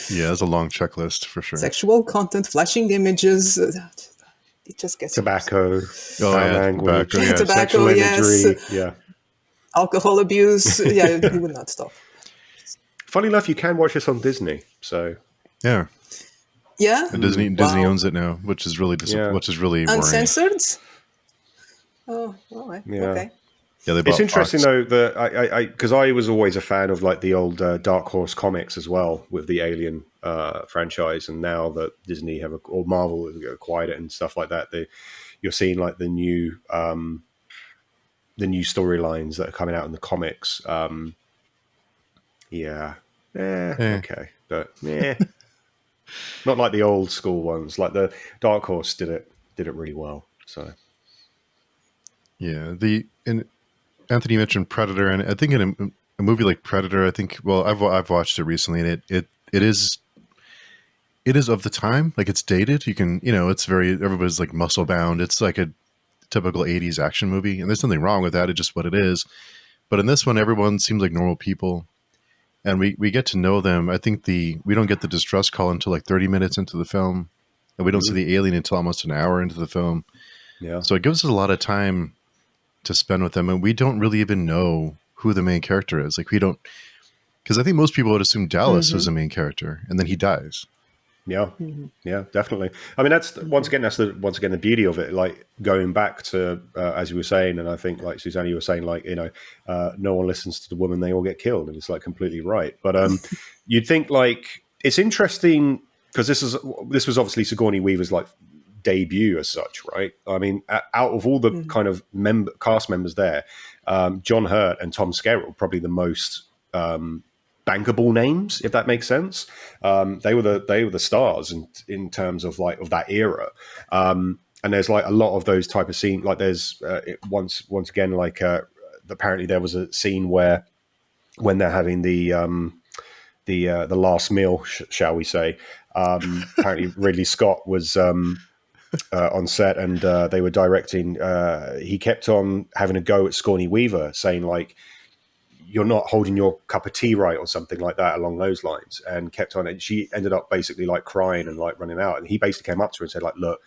Yeah, it's a long checklist for sure. Sexual content, flashing images. It just gets Tobacco, Oh, foul yeah, language, tobacco, yeah. Tobacco, sexual yes. imagery. Yeah. Alcohol abuse. Yeah, he would not stop. Funny enough, you can watch this on Disney. So Yeah. Yeah. And Disney Wow. owns it now, which is really Yeah. which is really worrying. Uncensored? Oh, all right. Yeah. Okay. Yeah, they It's bought interesting Fox. though that because I was always a fan of like the old Dark Horse comics as well with the Alien franchise, and now that Disney or Marvel have acquired it and stuff like that, you're seeing like the new storylines that are coming out in the comics. Okay, but not like the old school ones. Like the Dark Horse did it really well. So Yeah, and Anthony mentioned Predator, and I think in a movie like Predator, I think I've watched it recently, and it is of the time. Like it's dated. You can it's very everybody's like muscle bound. It's like a typical 80s action movie, and there's nothing wrong with that. It's just what it is. But in this one, everyone seems like normal people, and we get to know them. I think we don't get the distress call until like 30 minutes into the film, and we don't see the alien until almost an hour into the film. yeah. So it gives us a lot of time to spend with them, and we don't really even know who the main character is. Like we don't, because I think most people would assume Dallas was the main character, and then he dies. Yeah, yeah, definitely. I mean, that's once again the beauty of it. Like going back to as you were saying, and I think like Susanna, you were saying, like no one listens to the woman; they all get killed, and it's like completely right. But you'd think like it's interesting because this was obviously Sigourney Weaver's like debut as such, right? I mean, out of all the kind of cast members there, John Hurt and Tom Skerritt probably the most bankable names, if that makes sense. They were the stars in terms of like of that era. And there's like a lot of those type of scenes. Like there's once again like apparently there was a scene where when they're having the last meal, shall we say? Apparently Ridley Scott was on set, and they were directing. He kept on having a go at Sigourney Weaver, saying like, "You're not holding your cup of tea right," or something like that along those lines, and kept on. And she ended up basically like crying and like running out. And he basically came up to her and said like, "Look,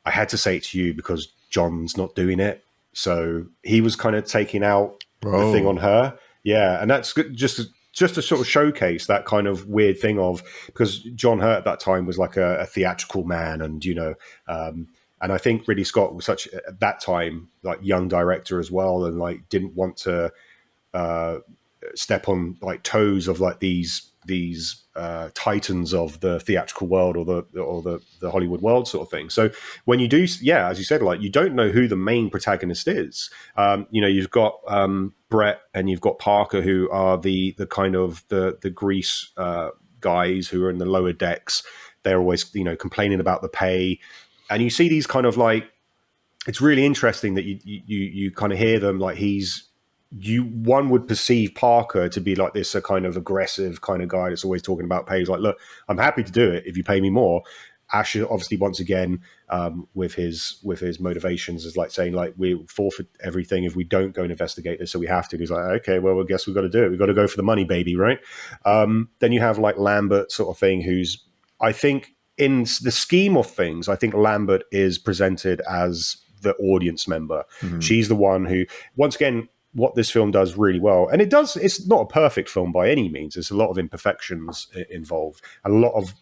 I had to say it to you because John's not doing it." So he was kind of taking out the thing on her. Yeah. And that's good, just to sort of showcase that kind of weird thing of, because John Hurt at that time was like a theatrical man, and and I think Ridley Scott was such at that time like young director as well, and like didn't want to step on like toes of like these titans of the theatrical world or the Hollywood world sort of thing. So when you do, yeah, as you said, like you don't know who the main protagonist is. You've got Brett and you've got Parker, who are the kind of the grease guys who are in the lower decks. they're always, complaining about the pay. And you see these kind of like, it's really interesting that you kind of hear them like one would perceive Parker to be like this, a kind of aggressive kind of guy that's always talking about pay. He's like, look, I'm happy to do it if you pay me more. Ash, obviously, once again, with his motivations, is like saying like we forfeit everything if we don't go and investigate this, so we have to. He's like, okay, well, I guess we've got to do it. We've got to go for the money, baby, right? Then you have like Lambert sort of thing, who's, I think, in the scheme of things, I think Lambert is presented as the audience member. Mm-hmm. She's the one who, once again, what this film does really well, and it's not a perfect film by any means. There's a lot of imperfections involved, a lot of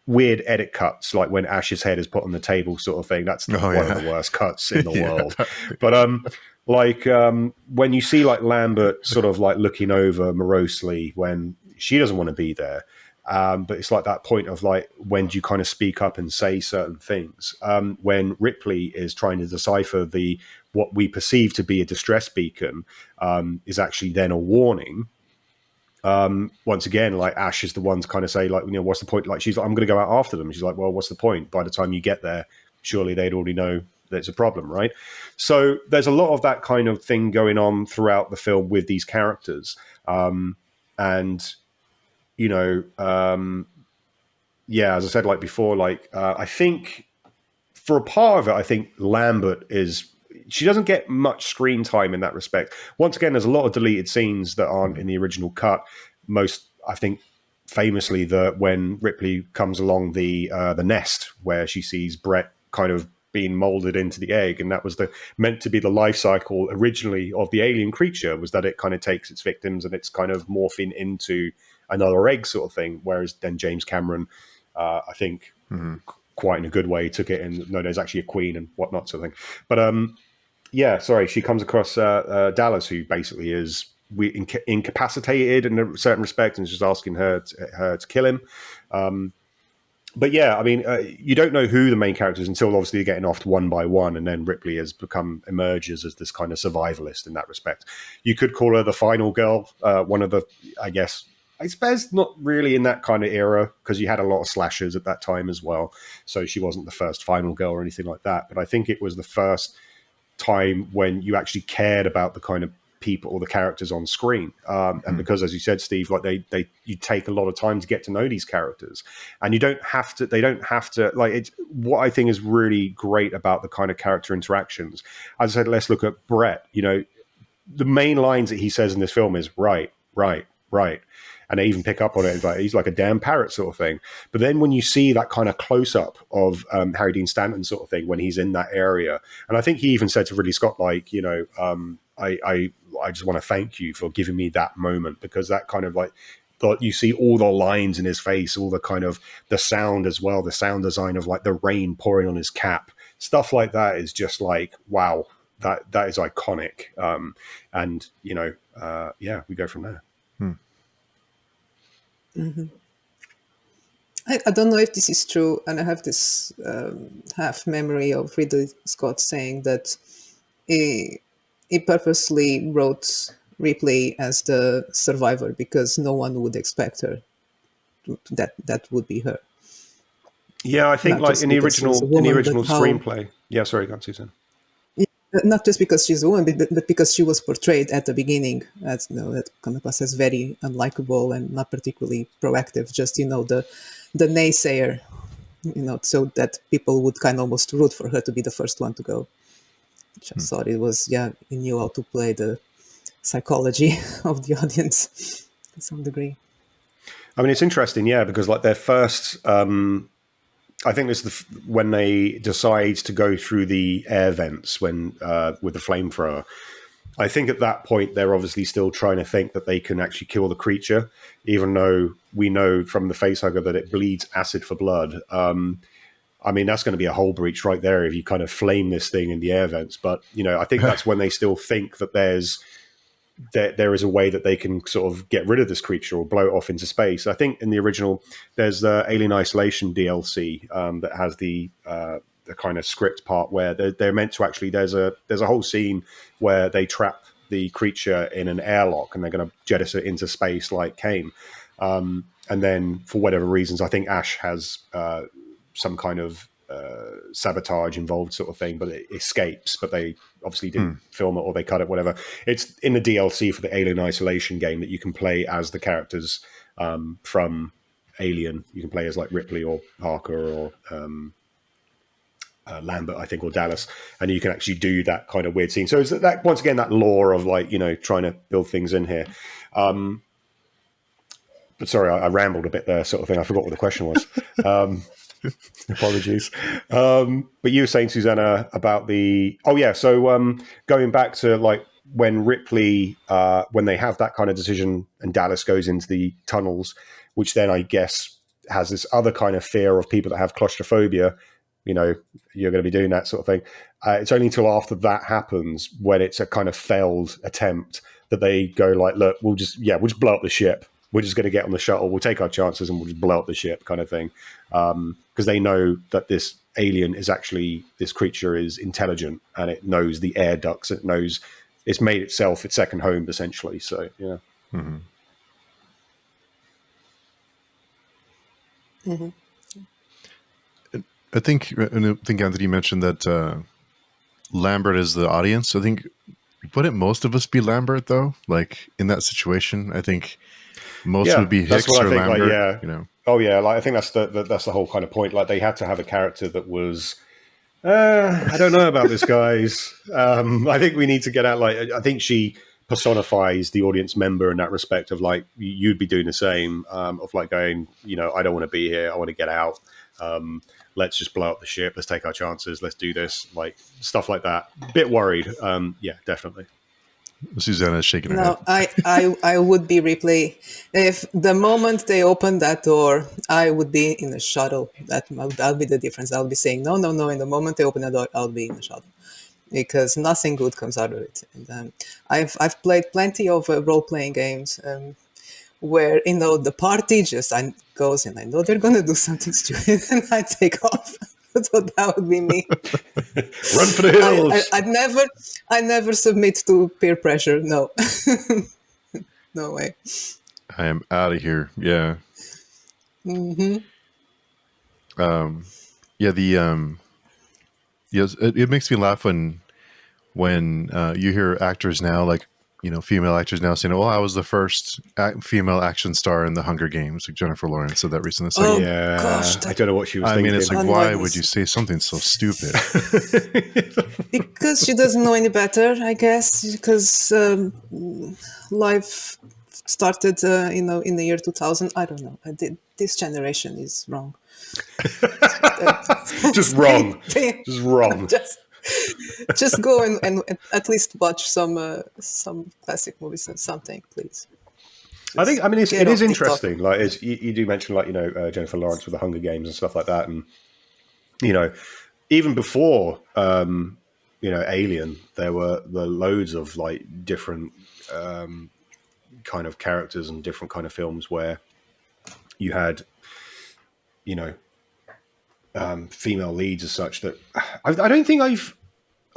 weird edit cuts, like when Ash's head is put on the table sort of thing. That's one of the worst cuts in the world. But when you see like Lambert sort of like looking over morosely when she doesn't want to be there, but it's like that point of like, when do you kind of speak up and say certain things? When Ripley is trying to decipher what we perceive to be a distress beacon, is actually then a warning. Once again, like Ash is the one to kind of say like, what's the point? Like, she's like, I'm going to go out after them. She's like, well, what's the point? By the time you get there, surely they'd already know there's a problem, right? So there's a lot of that kind of thing going on throughout the film with these characters. Yeah, as I said, like before, like I think for a part of it, I think Lambert she doesn't get much screen time in that respect. Once again, there's a lot of deleted scenes that aren't in the original cut. Most, I think, famously, when Ripley comes along the nest where she sees Brett kind of being molded into the egg, and that was meant to be the life cycle originally of the alien creature, was that it kind of takes its victims and it's kind of morphing into another egg sort of thing. Whereas then James Cameron, I think, quite in a good way, took it and no, there's actually a queen and whatnot sort of thing. But yeah, sorry, she comes across Dallas, who basically is incapacitated in a certain respect, and is just asking her to kill him. But yeah, I mean, you don't know who the main character is until obviously you're getting off one by one, and then Ripley emerges as this kind of survivalist in that respect. You could call her the final girl, one of the, I suppose not really in that kind of era, because you had a lot of slashers at that time as well. So she wasn't the first final girl or anything like that. But I think it was the first time when you actually cared about the kind of people or the characters on screen, and because, as you said, Steve, like you take a lot of time to get to know these characters, and they don't have to like it. What I think is really great about the kind of character interactions, as I said, let's look at Brett. The main lines that he says in this film is right, and they even pick up on it. He's like a damn parrot sort of thing. But then when you see that kind of close up of Harry Dean Stanton sort of thing when he's in that area, and I think he even said to Ridley Scott, like, I just want to thank you for giving me that moment, because that kind of like, you see all the lines in his face, all the kind of the sound as well, the sound design of like the rain pouring on his cap, stuff like that is just like, wow, that is iconic. Yeah, we go from there. Mm-hmm. I don't know if this is true, and I have this half memory of Ridley Scott saying that he purposely wrote Ripley as the survivor because no one would expect her that would be her. Yeah, I think Not like just in the because she was original a woman, but screenplay. Yeah, sorry, go on, Susan. Not just because she's a woman, but because she was portrayed at the beginning as, that come across as very unlikable and not particularly proactive. Just the naysayer, so that people would kind of almost root for her to be the first one to go. Which I thought it was, he knew how to play the psychology of the audience to some degree. I mean, it's interesting, because like their first. I think this is when they decide to go through the air vents with the flamethrower. I think at that point they're obviously still trying to think that they can actually kill the creature, even though we know from the facehugger that it bleeds acid for blood. I mean, that's going to be a whole breach right there if you kind of flame this thing in the air vents. But I think that's when they still think that there is a way that they can sort of get rid of this creature or blow it off into space. I think in the original, there's the Alien Isolation DLC that has the kind of script part where they're meant to actually. There's a whole scene where they trap the creature in an airlock and they're going to jettison it into space like Kane. And then for whatever reasons, I think Ash has some kind of sabotage involved sort of thing, but it escapes. But they obviously didn't film it, or they cut it, whatever. It's in the DLC for the Alien Isolation game that you can play as the characters from Alien. You can play as like Ripley or Parker or Lambert, I think, or Dallas, and you can actually do that kind of weird scene. So it's that, once again, that lore of like, trying to build things in here. But sorry, I rambled a bit there, sort of thing. I forgot what the question was. Apologies. But you were saying, Susanna, about the... Oh, yeah. So going back to like when Ripley, when they have that kind of decision and Dallas goes into the tunnels, which then I guess has this other kind of fear of people that have claustrophobia, you're going to be doing that sort of thing. It's only until after that happens, when it's a kind of failed attempt, that they go like, look, we'll just blow up the ship. We're just going to get on the shuttle. We'll take our chances and we'll just blow up the ship, kind of thing. Because they know that this alien is actually, this creature is intelligent, and it knows the air ducts. It knows it's made itself its second home, essentially. So, yeah. Mm-hmm. Mm-hmm. I think Anthony mentioned that Lambert is the audience. I think, wouldn't most of us be Lambert though? Like in that situation, I think most would be Hicks or Lambert. Like, yeah. Oh yeah, like I think that's the whole kind of point. Like they had to have a character that was, I don't know about this, guys. I think we need to get out. Like I think she personifies the audience member in that respect of like you'd be doing the same. Of like going, I don't want to be here. I want to get out. Let's just blow up the ship. Let's take our chances. Let's do this. Like stuff like that. Bit worried. Yeah, definitely. Susanna is shaking her head. I would be Ripley. If the moment they open that door, I would be in a shuttle. That'll be the difference. I'll be saying no. In the moment they open the door, I'll be in a shuttle, because nothing good comes out of it. And I've played plenty of role playing games where the party just goes, and I know they're gonna do something stupid, and I take off. So that would be me. Run for the hills. I never submit to peer pressure. No, no way. I am out of here. Yeah. Mm-hmm. Yes, it makes me laugh when you hear actors now, like female actors now saying, "Oh, I was the first female action star in the Hunger Games." Like Jennifer Lawrence said that recently. It's like, gosh, I don't know what she was thinking. I mean, it's like, why would you say something so stupid? Because she doesn't know any better, I guess. Because life started, in the year 2000. I don't know. This generation is wrong. Just wrong. Just wrong. Just go and at least watch some classic movies and something, please. I mean, it is interesting. Like, you do mention, like, Jennifer Lawrence with the Hunger Games and stuff like that, and even before Alien, there were loads of like different kind of characters and different kind of films where you had female leads as such. That I don't think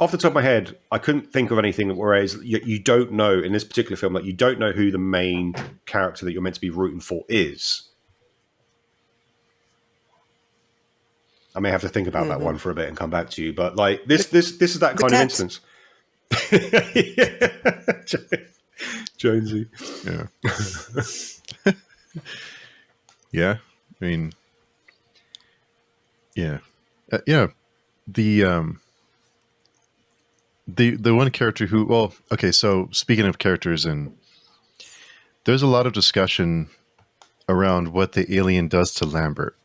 off the top of my head, I couldn't think of anything. Whereas you don't know in this particular film, like you don't know who the main character that you're meant to be rooting for is. I may have to think about that one for a bit and come back to you. But like this is that kind of instance. Jonesy. Yeah. Yeah. I mean, yeah. The one character who, well, okay, so speaking of characters, and there's a lot of discussion around what the alien does to Lambert.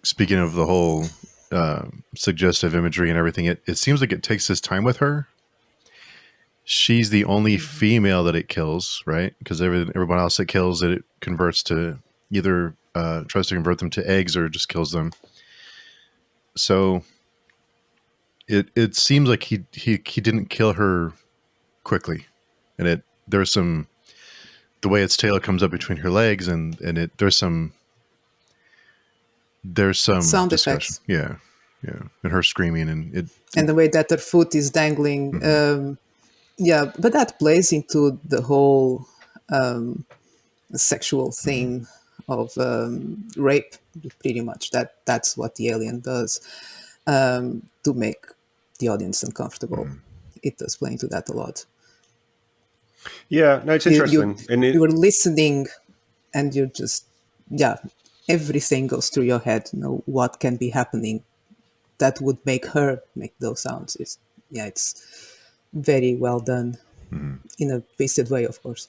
Speaking of the whole suggestive imagery and everything, it seems like it takes its time with her. She's the only female that it kills, right? Because everyone else it kills, it converts to either tries to convert them to eggs or just kills them. So it seems like he didn't kill her quickly, and there's some, the way its tail comes up between her legs, and there's some sound discussion. effects. Yeah, and her screaming and the way that her foot is dangling. Yeah, but that plays into the whole a sexual theme of rape, pretty much. That's what the alien does to make the audience uncomfortable. It does play into that a lot. Yeah, no, it's interesting. You're listening and you're just, yeah, everything goes through your head. What can be happening that would make her make those sounds. It's very well done in a twisted way, of course.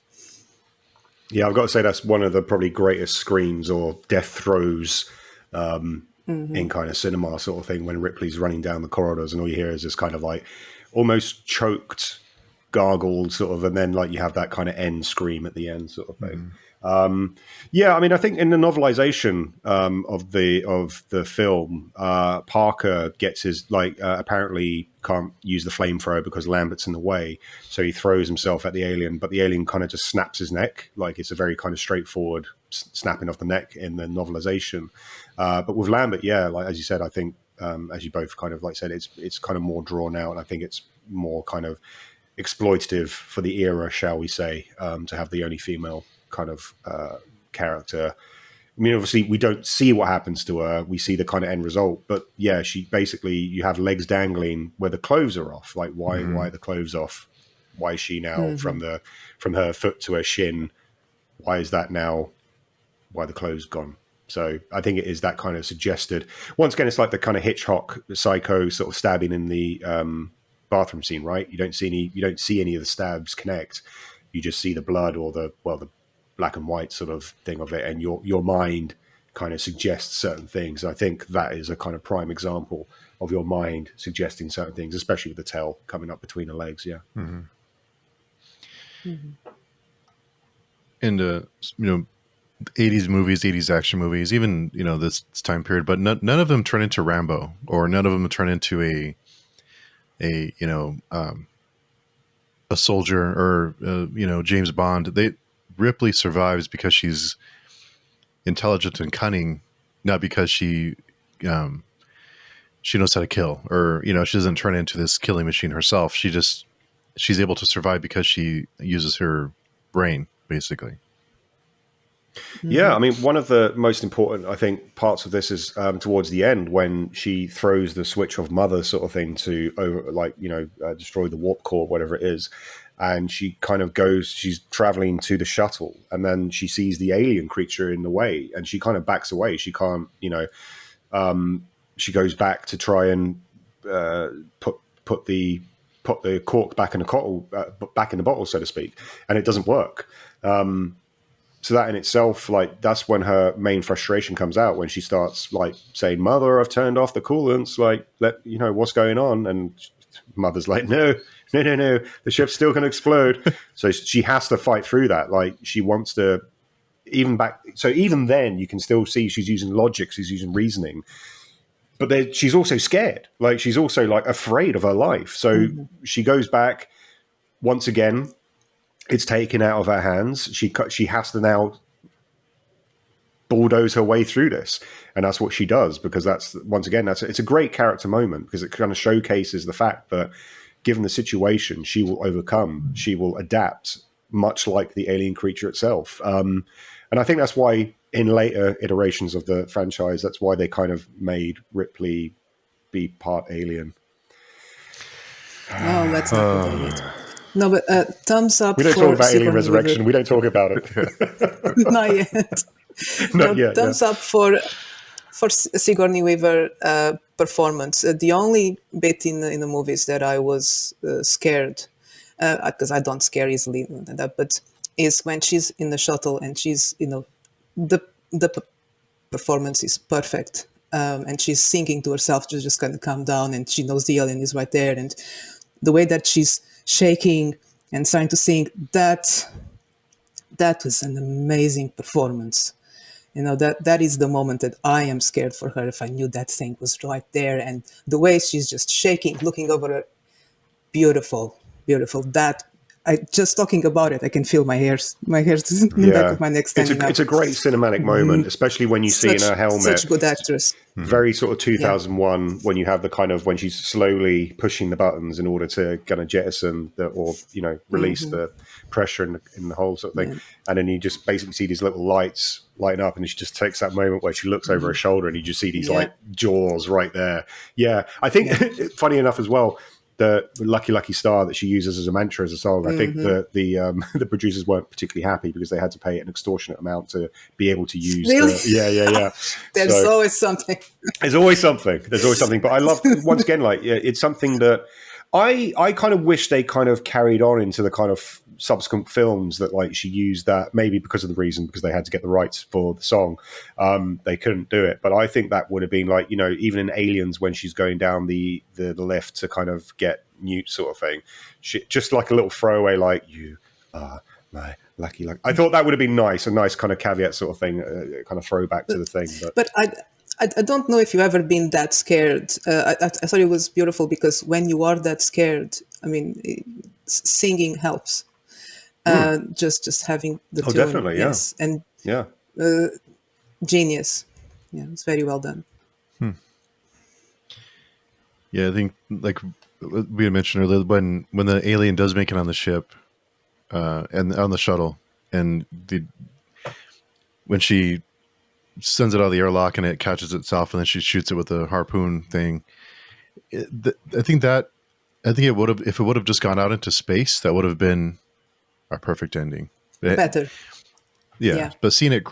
Yeah, I've got to say that's one of the probably greatest screams or death throes in kind of cinema sort of thing, when Ripley's running down the corridors and all you hear is this kind of like almost choked gargled sort of, and then like you have that kind of end scream at the end sort of thing. Yeah, I mean, I think in the novelization of the film, Parker gets his apparently can't use the flamethrower because Lambert's in the way, so he throws himself at the alien, but the alien kind of just snaps his neck. Like it's a very kind of straightforward snapping of the neck in the novelization. But with Lambert, yeah, like as you said, I think as you both kind of like said, it's kind of more drawn out, and I think it's more kind of exploitative for the era, shall we say, to have the only female kind of character. I mean, obviously, we don't see what happens to her. We see the kind of end result. But yeah, she basically, you have legs dangling where the clothes are off. Like, why are the clothes off? Why is she now from her foot to her shin? Why is that now? Why are the clothes gone? So I think it is that kind of suggested. Once again, it's like the kind of Hitchcock psycho sort of stabbing in the bathroom scene, right? You don't see any of the stabs connect. You just see the blood or the black and white sort of thing of it, and your mind kind of suggests certain things. I think that is a kind of prime example of your mind suggesting certain things, especially with the tail coming up between the legs. Yeah. In the 80s movies, 80s action movies, even this time period, but none of them turn into Rambo, or none of them turn into a soldier, or James Bond. Ripley survives because she's intelligent and cunning, not because she knows how to kill, or she doesn't turn into this killing machine herself. She's able to survive because she uses her brain, basically. Yeah, I mean, one of the most important, I think, parts of this is towards the end when she throws the switch of mother sort of thing to destroy the warp core, whatever it is. And she kind of she's traveling to the shuttle, and then she sees the alien creature in the way, and she kind of backs away. She can't, she goes back to try and put the cork back in the bottle, so to speak, and it doesn't work. So that in itself, like, that's when her main frustration comes out, when she starts like saying, "Mother, I've turned off the coolants. Like, what's going on?" And Mother's like, no, the ship's still going to explode. So she has to fight through that. Like, she wants to even then you can still see she's using logic, she's using reasoning, but she's also scared. Like, she's also like afraid of her life. So she goes back once again. It's taken out of her hands. She has to now bulldoze her way through this, and that's what she does, because it's a great character moment, because it kind of showcases the fact that given the situation, she will overcome, she will adapt, much like the alien creature itself. And I think that's why in later iterations of the franchise, that's why they kind of made Ripley be part alien. Oh, let's not go there yet. No, but thumbs up. We don't for talk about Sigourney alien resurrection. Weaver. We don't talk about it. Not yet. Not yet. Thumbs up for Sigourney Weaver performance. The only bit in the movies that I was scared, because I don't scare easily, but is when she's in the shuttle and she's the performance is perfect, and she's singing to herself to just kind of calm down, and she knows the alien is right there, and the way that she's shaking and trying to sing, that was an amazing performance. That is the moment that I am scared for her, if I knew that thing was right there, and the way she's just shaking, looking over her, beautiful. That, I just talking about it, I can feel my hairs in the back of my neck standing up. It's a great cinematic moment, especially when you see in her helmet. Such good actress. Very sort of 2001, when you have the kind of, when she's slowly pushing the buttons in order to kind of jettison release the pressure in the hole sort of thing. Yeah. And then you just basically see these little lights lighting up, and she just takes that moment where she looks over her shoulder, and you just see these Yeah. like jaws right there. Yeah, I think funny enough as well, the Lucky Lucky Star that she uses as a mantra as a song. I think the the producers weren't particularly happy because they had to pay an extortionate amount to be able to use Really? yeah. There's So always something. there's always something. There's always something. But I love, once again, like, it's something that I kind of wish they kind of carried on into the kind of subsequent films, that like she used that, maybe because of the reason, because they had to get the rights for the song. They couldn't do it. But I think that would have been like, you know, even in Aliens, when she's going down the lift to kind of get Newt sort of thing, just like a little throwaway, like, you are my lucky. I thought that would have been nice, a nice kind of caveat sort of thing, kind of throwback to the thing. But I don't know if you've ever been that scared. I thought it was beautiful because when you are that scared, I mean, singing helps. Just having the tune, definitely, yeah. yes, and Yeah. genius. Yeah, it's very well done. Yeah, I think like we had mentioned earlier, when the alien does make it on the ship, and on the shuttle, and when she sends it out of the airlock and it catches itself, and then she shoots it with the harpoon thing. I think it would have, if it would have just gone out into space, that would have been a perfect ending. Better. Yeah. But seeing it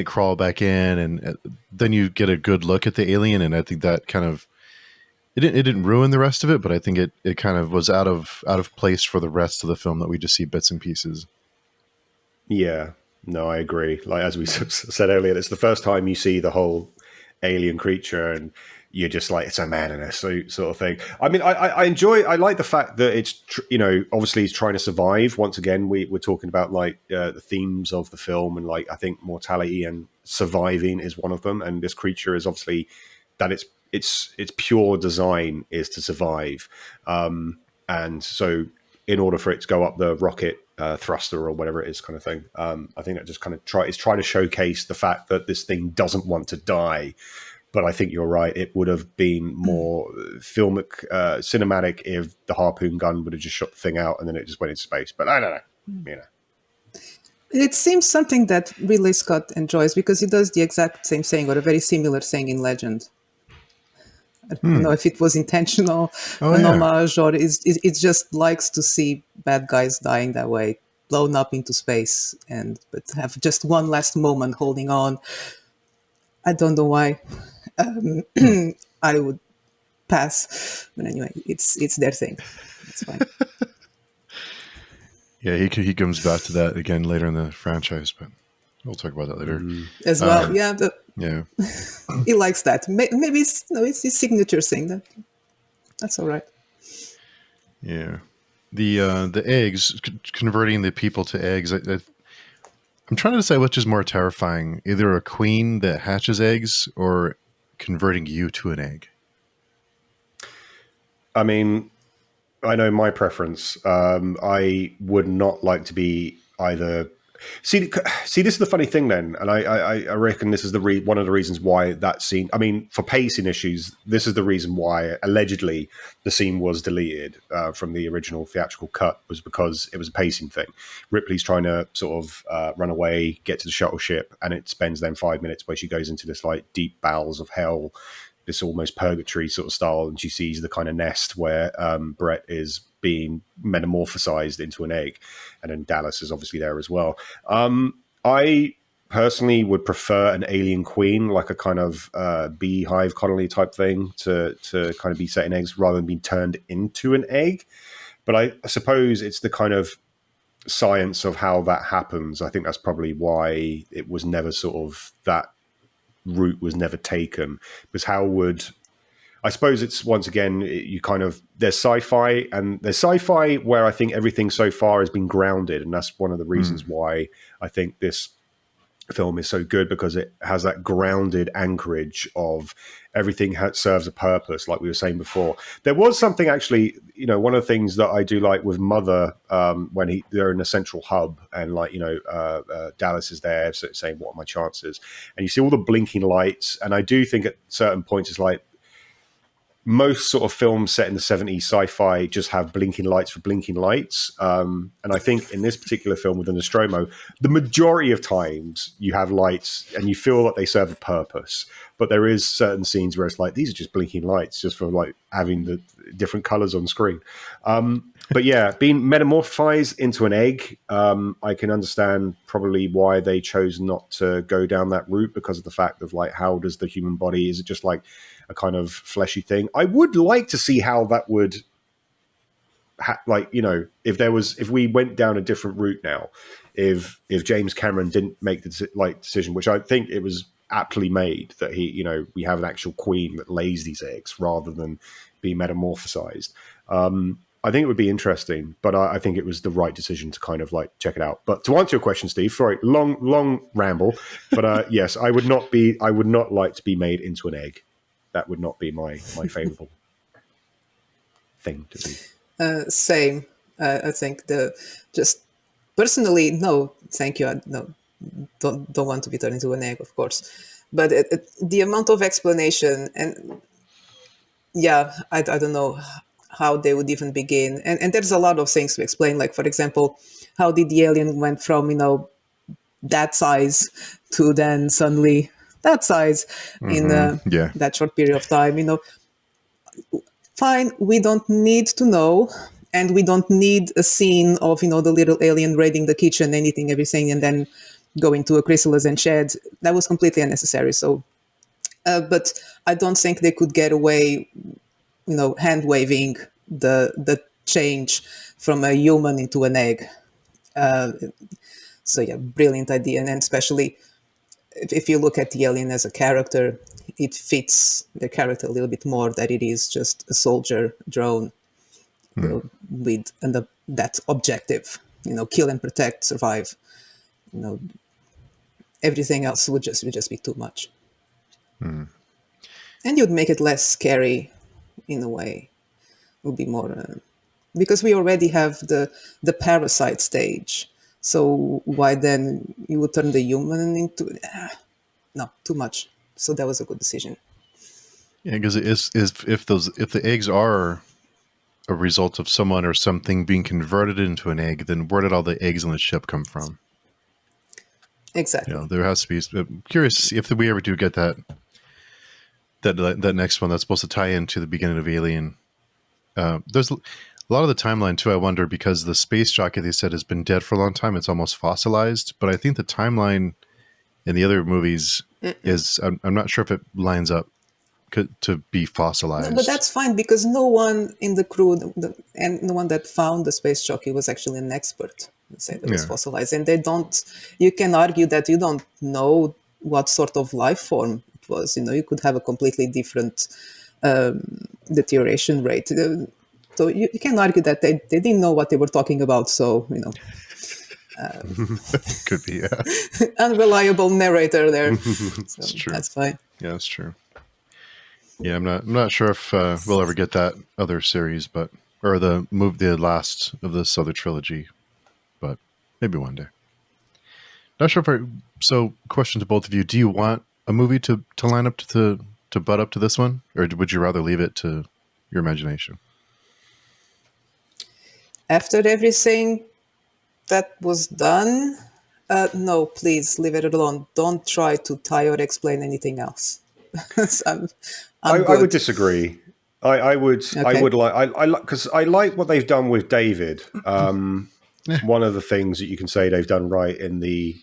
crawl back in, and then you get a good look at the alien, and I think that kind of it didn't ruin the rest of it, but I think it kind of was out of place for the rest of the film, that we just see bits and pieces. Yeah, no, I agree. Like, as we said earlier, it's the first time you see the whole alien creature, and you're just like, it's a man in a suit sort of thing. I mean, I like the fact that it's, obviously he's trying to survive. Once again, we're talking about like the themes of the film, and like, I think mortality and surviving is one of them. And this creature is obviously that its pure design is to survive. And so in order for it to go up the rocket thruster or whatever it is, kind of thing, I think that just kind of try to showcase the fact that this thing doesn't want to die. But I think you're right. It would have been more cinematic if the harpoon gun would have just shot the thing out and then it just went into space. But I don't know, you know. It seems something that Ridley Scott enjoys, because he does the exact same thing, or a very similar thing, in Legend. I don't know if it was intentional, homage, or it just likes to see bad guys dying that way, blown up into space, but have just one last moment holding on. I don't know why. I would pass, but anyway, it's their thing. It's fine. Yeah, he comes back to that again later in the franchise, but we'll talk about that later. As well. Yeah. Yeah. He likes that. Maybe it's his signature thing. That's all right. Yeah. The eggs, converting the people to eggs. I'm trying to decide which is more terrifying: either a queen that hatches eggs, or converting you to an egg. I mean, I know my preference. I would not like to be either. See, this is the funny thing then, and I reckon this is one of the reasons why that scene. I mean, for pacing issues, this is the reason why allegedly the scene was deleted from the original theatrical cut, was because it was a pacing thing. Ripley's trying to sort of run away, get to the shuttle ship, and it spends then 5 minutes where she goes into this like deep bowels of hell, this almost purgatory sort of style, and she sees the kind of nest where Brett is being metamorphosized into an egg, and then Dallas is obviously there as well. I personally would prefer an alien queen, like a kind of beehive colony type thing, to kind of be set in eggs rather than being turned into an egg. But I suppose it's the kind of science of how that happens. I think that's probably why it was never sort of, that route was never taken, because how would, I suppose it's, once again, you kind of, there's sci-fi, and there's sci-fi where I think everything so far has been grounded, and that's one of the reasons why I think this film is so good, because it has that grounded anchorage of everything serves a purpose, like we were saying before. There was something actually, you know, one of the things that I do like with Mother, when they're in a central hub, and like, you know, Dallas is there saying, what are my chances? And you see all the blinking lights, and I do think at certain points it's like, most sort of films set in the 70s sci-fi just have blinking lights for blinking lights. And I think in this particular film with the Nostromo, the majority of times you have lights and you feel that they serve a purpose. But there is certain scenes where it's like, these are just blinking lights just for like having the different colors on screen. But yeah, being metamorphosized into an egg, I can understand probably why they chose not to go down that route, because of the fact of like, how does the human body, is it just like a kind of fleshy thing? I would like to see how that would, like, you know, if we went down a different route now, if James Cameron didn't make the decision, which I think it was aptly made, that he, you know, we have an actual queen that lays these eggs rather than be metamorphosized. I think it would be interesting, but I think it was the right decision to kind of like check it out. But to answer your question, Steve, sorry, long ramble, but yes, I would not like to be made into an egg. That would not be my favorable thing to be. Same. I think just personally, no, thank you. No, don't want to be turned into an egg, of course. But the amount of explanation, and yeah, I don't know how they would even begin. And there's a lot of things to explain. Like, for example, how did the alien went from, you know, that size to then suddenly that size in Yeah. that short period of time? You know, fine, we don't need to know, and we don't need a scene of, you know, the little alien raiding the kitchen, anything, everything, and then going to a chrysalis and shed. That was completely unnecessary. So, but I don't think they could get away, you know, hand waving the change from a human into an egg. So yeah, brilliant idea, and especially if you look at the alien as a character, it fits the character a little bit more, that it is just a soldier drone, you know, with that objective, you know, kill and protect, survive. You know, everything else would just be too much, and you'd make it less scary, in a way. It would be more because we already have the parasite stage. So why then you would turn the human into no, too much. So that was a good decision. Yeah, because it is if the eggs are a result of someone or something being converted into an egg, then where did all the eggs on the ship come from? Exactly. You know, there has to be. I'm curious to see if we ever do get that next one that's supposed to tie into the beginning of Alien. There's a lot of the timeline too. I wonder, because the space jockey, they said, has been dead for a long time. It's almost fossilized. But I think the timeline in the other movies is. I'm not sure if it lines up to be fossilized. No, but that's fine, because no one in the crew and no one that found the space jockey was actually an expert. Say that was fossilized, and they don't. You can argue that you don't know what sort of life form it was. You know, you could have a completely different deterioration rate. So you can argue that they didn't know what they were talking about. So, you know, Could be, yeah. unreliable narrator there. So It's true. that's fine. Yeah, that's true. Yeah, I'm not sure if we'll ever get that other series, or the last of this other trilogy, but maybe one day. Not sure if so. Question to both of you: do you want a movie to line up to butt up to this one, or would you rather leave it to your imagination? After everything that was done, no, please leave it alone. Don't try to tie or explain anything else. I'm I would good. disagree. I would Okay. like because I like what they've done with David. Yeah. One of the things that you can say they've done right in the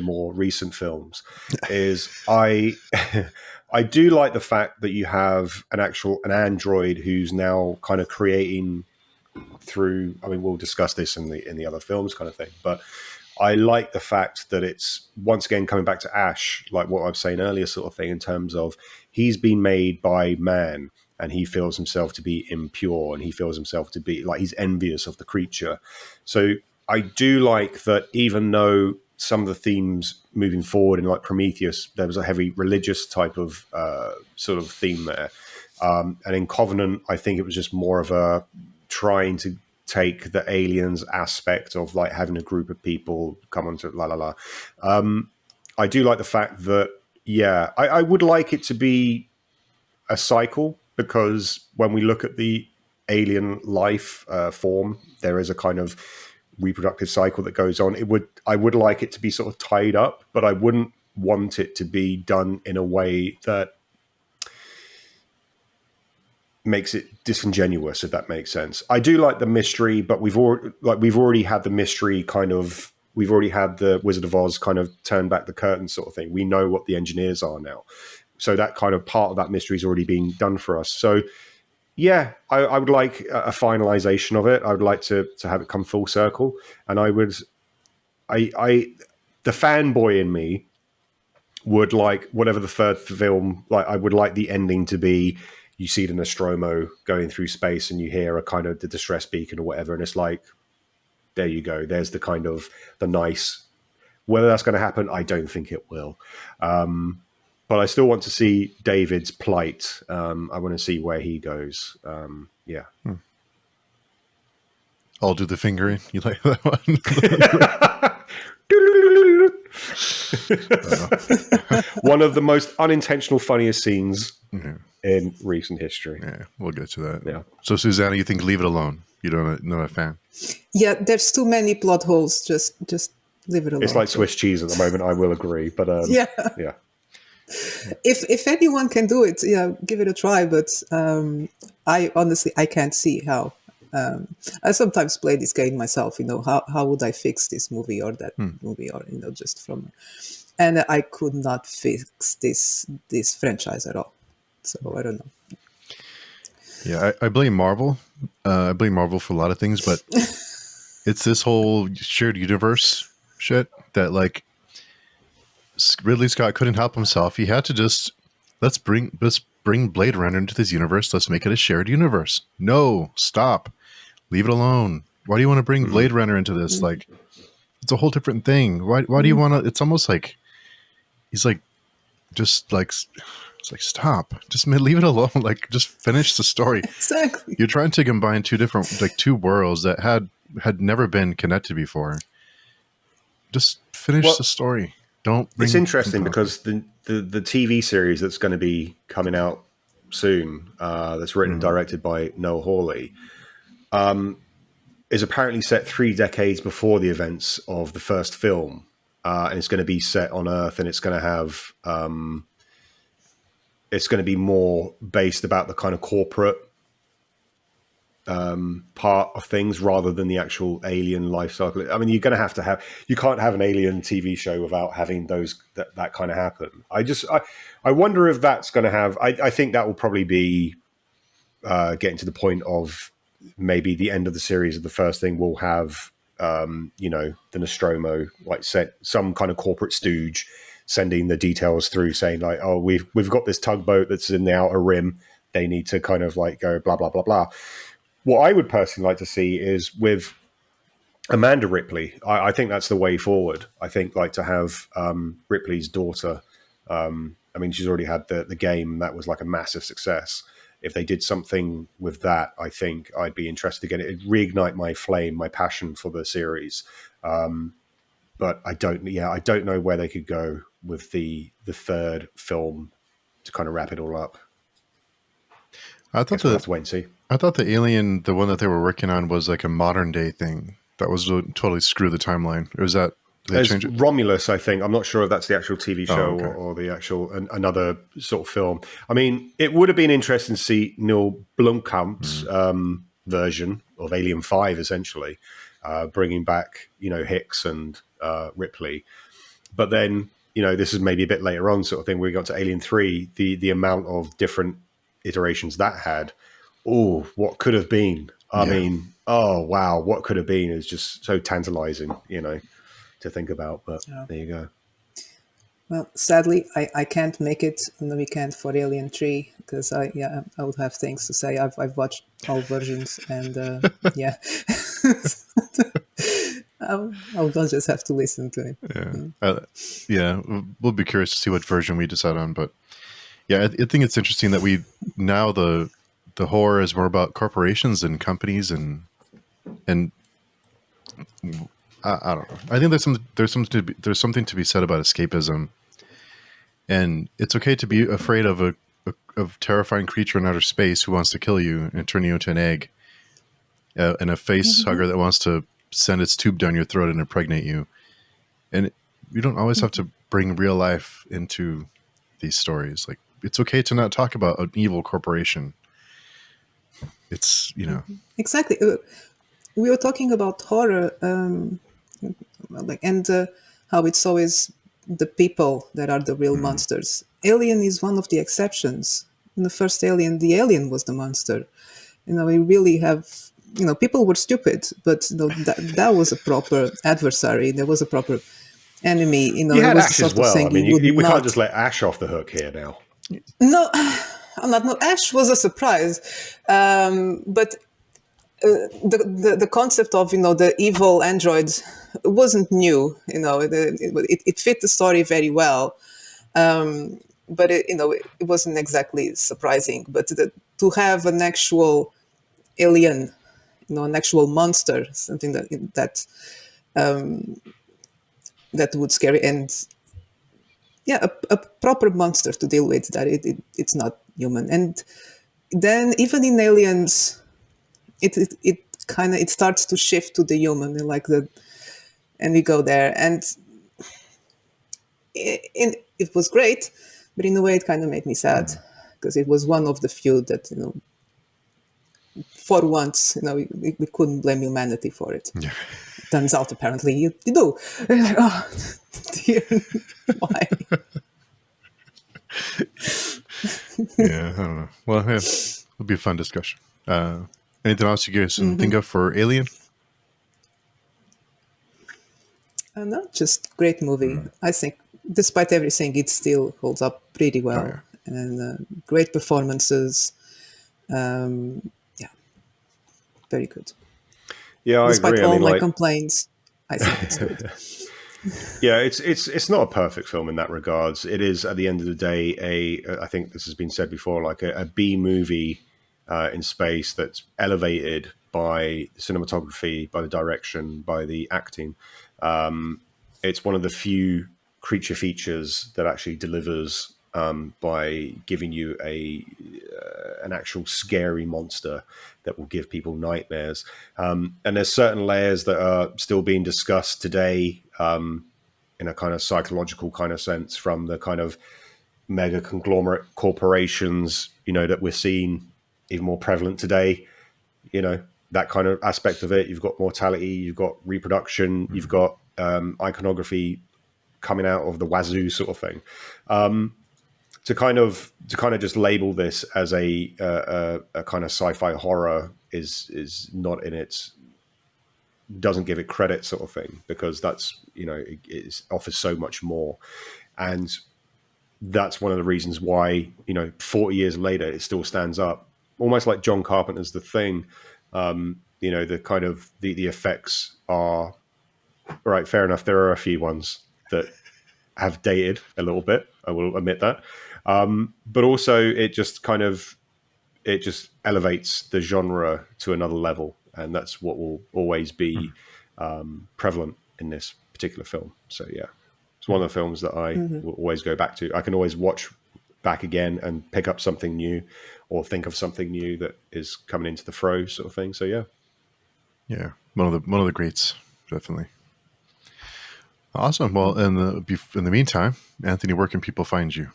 more recent films is I I do like the fact that you have an android who's now kind of creating through. I mean, we'll discuss this in the other films, kind of thing, but I like the fact that it's once again coming back to Ash, like what I was saying earlier, sort of thing, in terms of he's been made by man and he feels himself to be impure and he feels himself to be like he's envious of the creature. So I do like that, even though some of the themes moving forward in like Prometheus, there was a heavy religious type of sort of theme there. And in Covenant, I think it was just more of a trying to take the aliens aspect of like having a group of people come onto la la la. I do like the fact that, yeah, I would like it to be a cycle. because when we look at the alien life form, there is a kind of reproductive cycle that goes on. I would like it to be sort of tied up, but I wouldn't want it to be done in a way that makes it disingenuous, if that makes sense. I do like the mystery, but we've already had the mystery kind of. We've already had the Wizard of Oz kind of turn back the curtain sort of thing. We know what the engineers are now, so that kind of part of that mystery is already being done for us. So, yeah, I would like a finalization of it. I would like to have it come full circle, and the fanboy in me would like whatever the third film. Like, I would like the ending to be. You see the Nostromo going through space and you hear a kind of the distress beacon or whatever. And it's like, there you go. There's the kind of the nice, whether that's going to happen, I don't think it will. But I still want to see David's plight. I want to see where he goes. Yeah. I'll do the fingering. You like that one? One of the most unintentional, funniest scenes in recent history. Yeah, we'll get to that. Yeah. So, Susanna, you think leave it alone? You don't not a fan? Yeah, there's too many plot holes. Just leave it alone. It's like Swiss cheese at the moment. I will agree, but yeah. If anyone can do it, yeah, give it a try. But I honestly can't see how. I sometimes play this game myself. How would I fix this movie or that movie, or just from, and I could not fix this franchise at all. So I don't know. Yeah, I blame Marvel. I blame Marvel for a lot of things, but it's this whole shared universe shit that, like, Ridley Scott couldn't help himself. He had to just let's bring Blade Runner into this universe. Let's make it a shared universe. No, stop, leave it alone. Why do you want to bring Blade Runner into this? Like, it's a whole different thing. Why do you want to? It's almost like he's like, just like. It's like, stop, just leave it alone. Like, just finish the story. Exactly. You're trying to combine two worlds that had never been connected before. Just finish the story. Don't. It's interesting because the TV series that's going to be coming out soon, that's written and directed by Noah Hawley, is apparently set 3 decades before the events of the first film, and it's going to be set on Earth, and it's going to have. It's going to be more based about the kind of corporate part of things rather than the actual alien life cycle. I mean, you're going to have you can't have an alien TV show without having that kind of happen. I wonder if that's going to have, I think that will probably be getting to the point of maybe the end of the series of the first thing will have, the Nostromo, like set some kind of corporate stooge sending the details through saying like, oh, we've got this tugboat that's in the outer rim. They need to kind of like go blah, blah, blah, blah. What I would personally like to see is with Amanda Ripley. I think that's the way forward. I think like to have Ripley's daughter. I mean, she's already had the game. That was like a massive success. If they did something with that, I think I'd be interested again. It'd reignite my flame, my passion for the series. But I don't know where they could go with the third film to kind of wrap it all up. I thought we'll have to wait and see. I thought the Alien, the one that they were working on, was like a modern day thing that was totally screw the timeline. Or is that they change it? Romulus, I think. I'm not sure if that's the actual TV show okay. or the actual another sort of film. I mean, it would have been interesting to see Neil Blomkamp's version of Alien 5, essentially, bringing back Hicks and Ripley. But then this is maybe a bit later on, sort of thing. We got to Alien 3, the amount of different iterations that had. Oh, what could have been? I mean, oh wow, what could have been is just so tantalizing, to think about. But there you go. Well, sadly, I can't make it on the weekend for Alien 3 because I would have things to say. I've watched all versions and I'll just have to listen to it. We'll be curious to see what version we decide on. But yeah, I think it's interesting that we now the horror is more about corporations and companies and I don't know. I think there's something to be said about escapism, and it's okay to be afraid of terrifying creature in outer space who wants to kill you and turn you into an egg, and a face hugger that wants to send its tube down your throat and impregnate you. And you don't always have to bring real life into these stories. Like, it's okay to not talk about an evil corporation. It's, Exactly. We were talking about horror, how it's always the people that are the real monsters. Alien is one of the exceptions. In the first Alien, the alien was the monster. We really have, people were stupid, but that was a proper adversary. There was a proper enemy. You It had was the Ash as sort of well. I thing you mean, would we can't not. just let Ash off the hook here now. No, I'm not. No, Ash was a surprise, but the concept of the evil androids wasn't new. It fit the story very well, but it wasn't exactly surprising. But to have an actual alien, an actual monster, something that would scare you, and a proper monster to deal with, that it's not human. And then even in Aliens, it kind of starts to shift to the human, and we go there, and it was great, but in a way it kind of made me sad, because it was one of the few that for once we couldn't blame humanity for it. Yeah. Turns out apparently you do. You're like, oh dear, why? Yeah, I don't know. Well, yeah, it'll be a fun discussion. Anything else you guys can think of for Alien? No, just great movie. I think despite everything, it still holds up pretty well. Oh, yeah. And great performances. Yeah, very good. Yeah, I Despite agree. I all mean, my like, complaints, I think it's good. yeah, it's not a perfect film in that regards. It is, at the end of the day, I think this has been said before, like a B movie in space that's elevated by the cinematography, by the direction, by the acting. It's one of the few creature features that actually delivers by giving you an actual scary monster that will give people nightmares. And there's certain layers that are still being discussed today in a kind of psychological kind of sense, from the kind of mega conglomerate corporations, that we're seeing even more prevalent today. That kind of aspect of it. You've got mortality, you've got reproduction, you've got iconography coming out of the wazoo sort of thing. To kind of just label this as a kind of sci-fi horror is not in its, doesn't give it credit sort of thing, because that's it offers so much more. And that's one of the reasons why 40 years later it still stands up, almost like John Carpenter's The Thing. The kind of the effects are right. Fair enough, there are a few ones that have dated a little bit, I will admit that, but also it just elevates the genre to another level, and that's what will always be prevalent in this particular film. So yeah, it's one of the films that I will always go back to. I can always watch back again and pick up something new, or think of something new that is coming into the fray, sort of thing. So yeah, one of the greats, definitely. Awesome. Well, in the meantime, Anthony, where can people find you?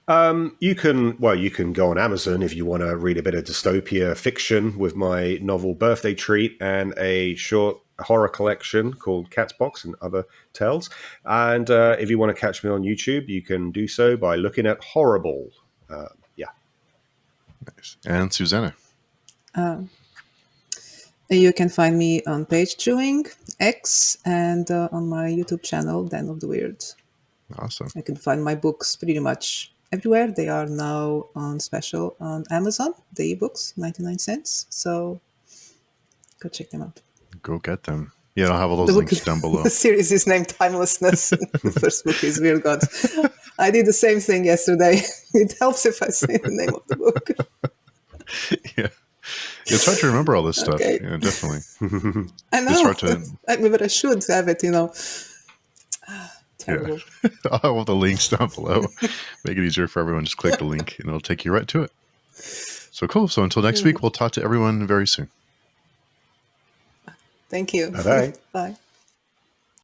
You can go on Amazon if you want to read a bit of dystopia fiction with my novel Birthday Treat, and a short horror collection called Cat's Box and Other Tales. And if you want to catch me on YouTube, you can do so by looking at Horrible. Nice. And Susanna. You can find me on Page Chewing, X, and on my YouTube channel, Den of the Weird. Awesome. You can find my books pretty much everywhere. They are now on special on Amazon, the ebooks, 99 cents. So go check them out. Go get them. Yeah, I'll have all those links down below. The series is named Timelessness. The first book is Weird Gods. I did the same thing yesterday. It helps if I say the name of the book. Yeah. It's hard to remember all this Okay. stuff. Yeah, definitely. I know. It's hard to... But I should have it, Terrible. I'll have the links down below. Make it easier for everyone. Just click the link and it'll take you right to it. So cool. So until next week, we'll talk to everyone very soon. Thank you. Bye-bye. Bye.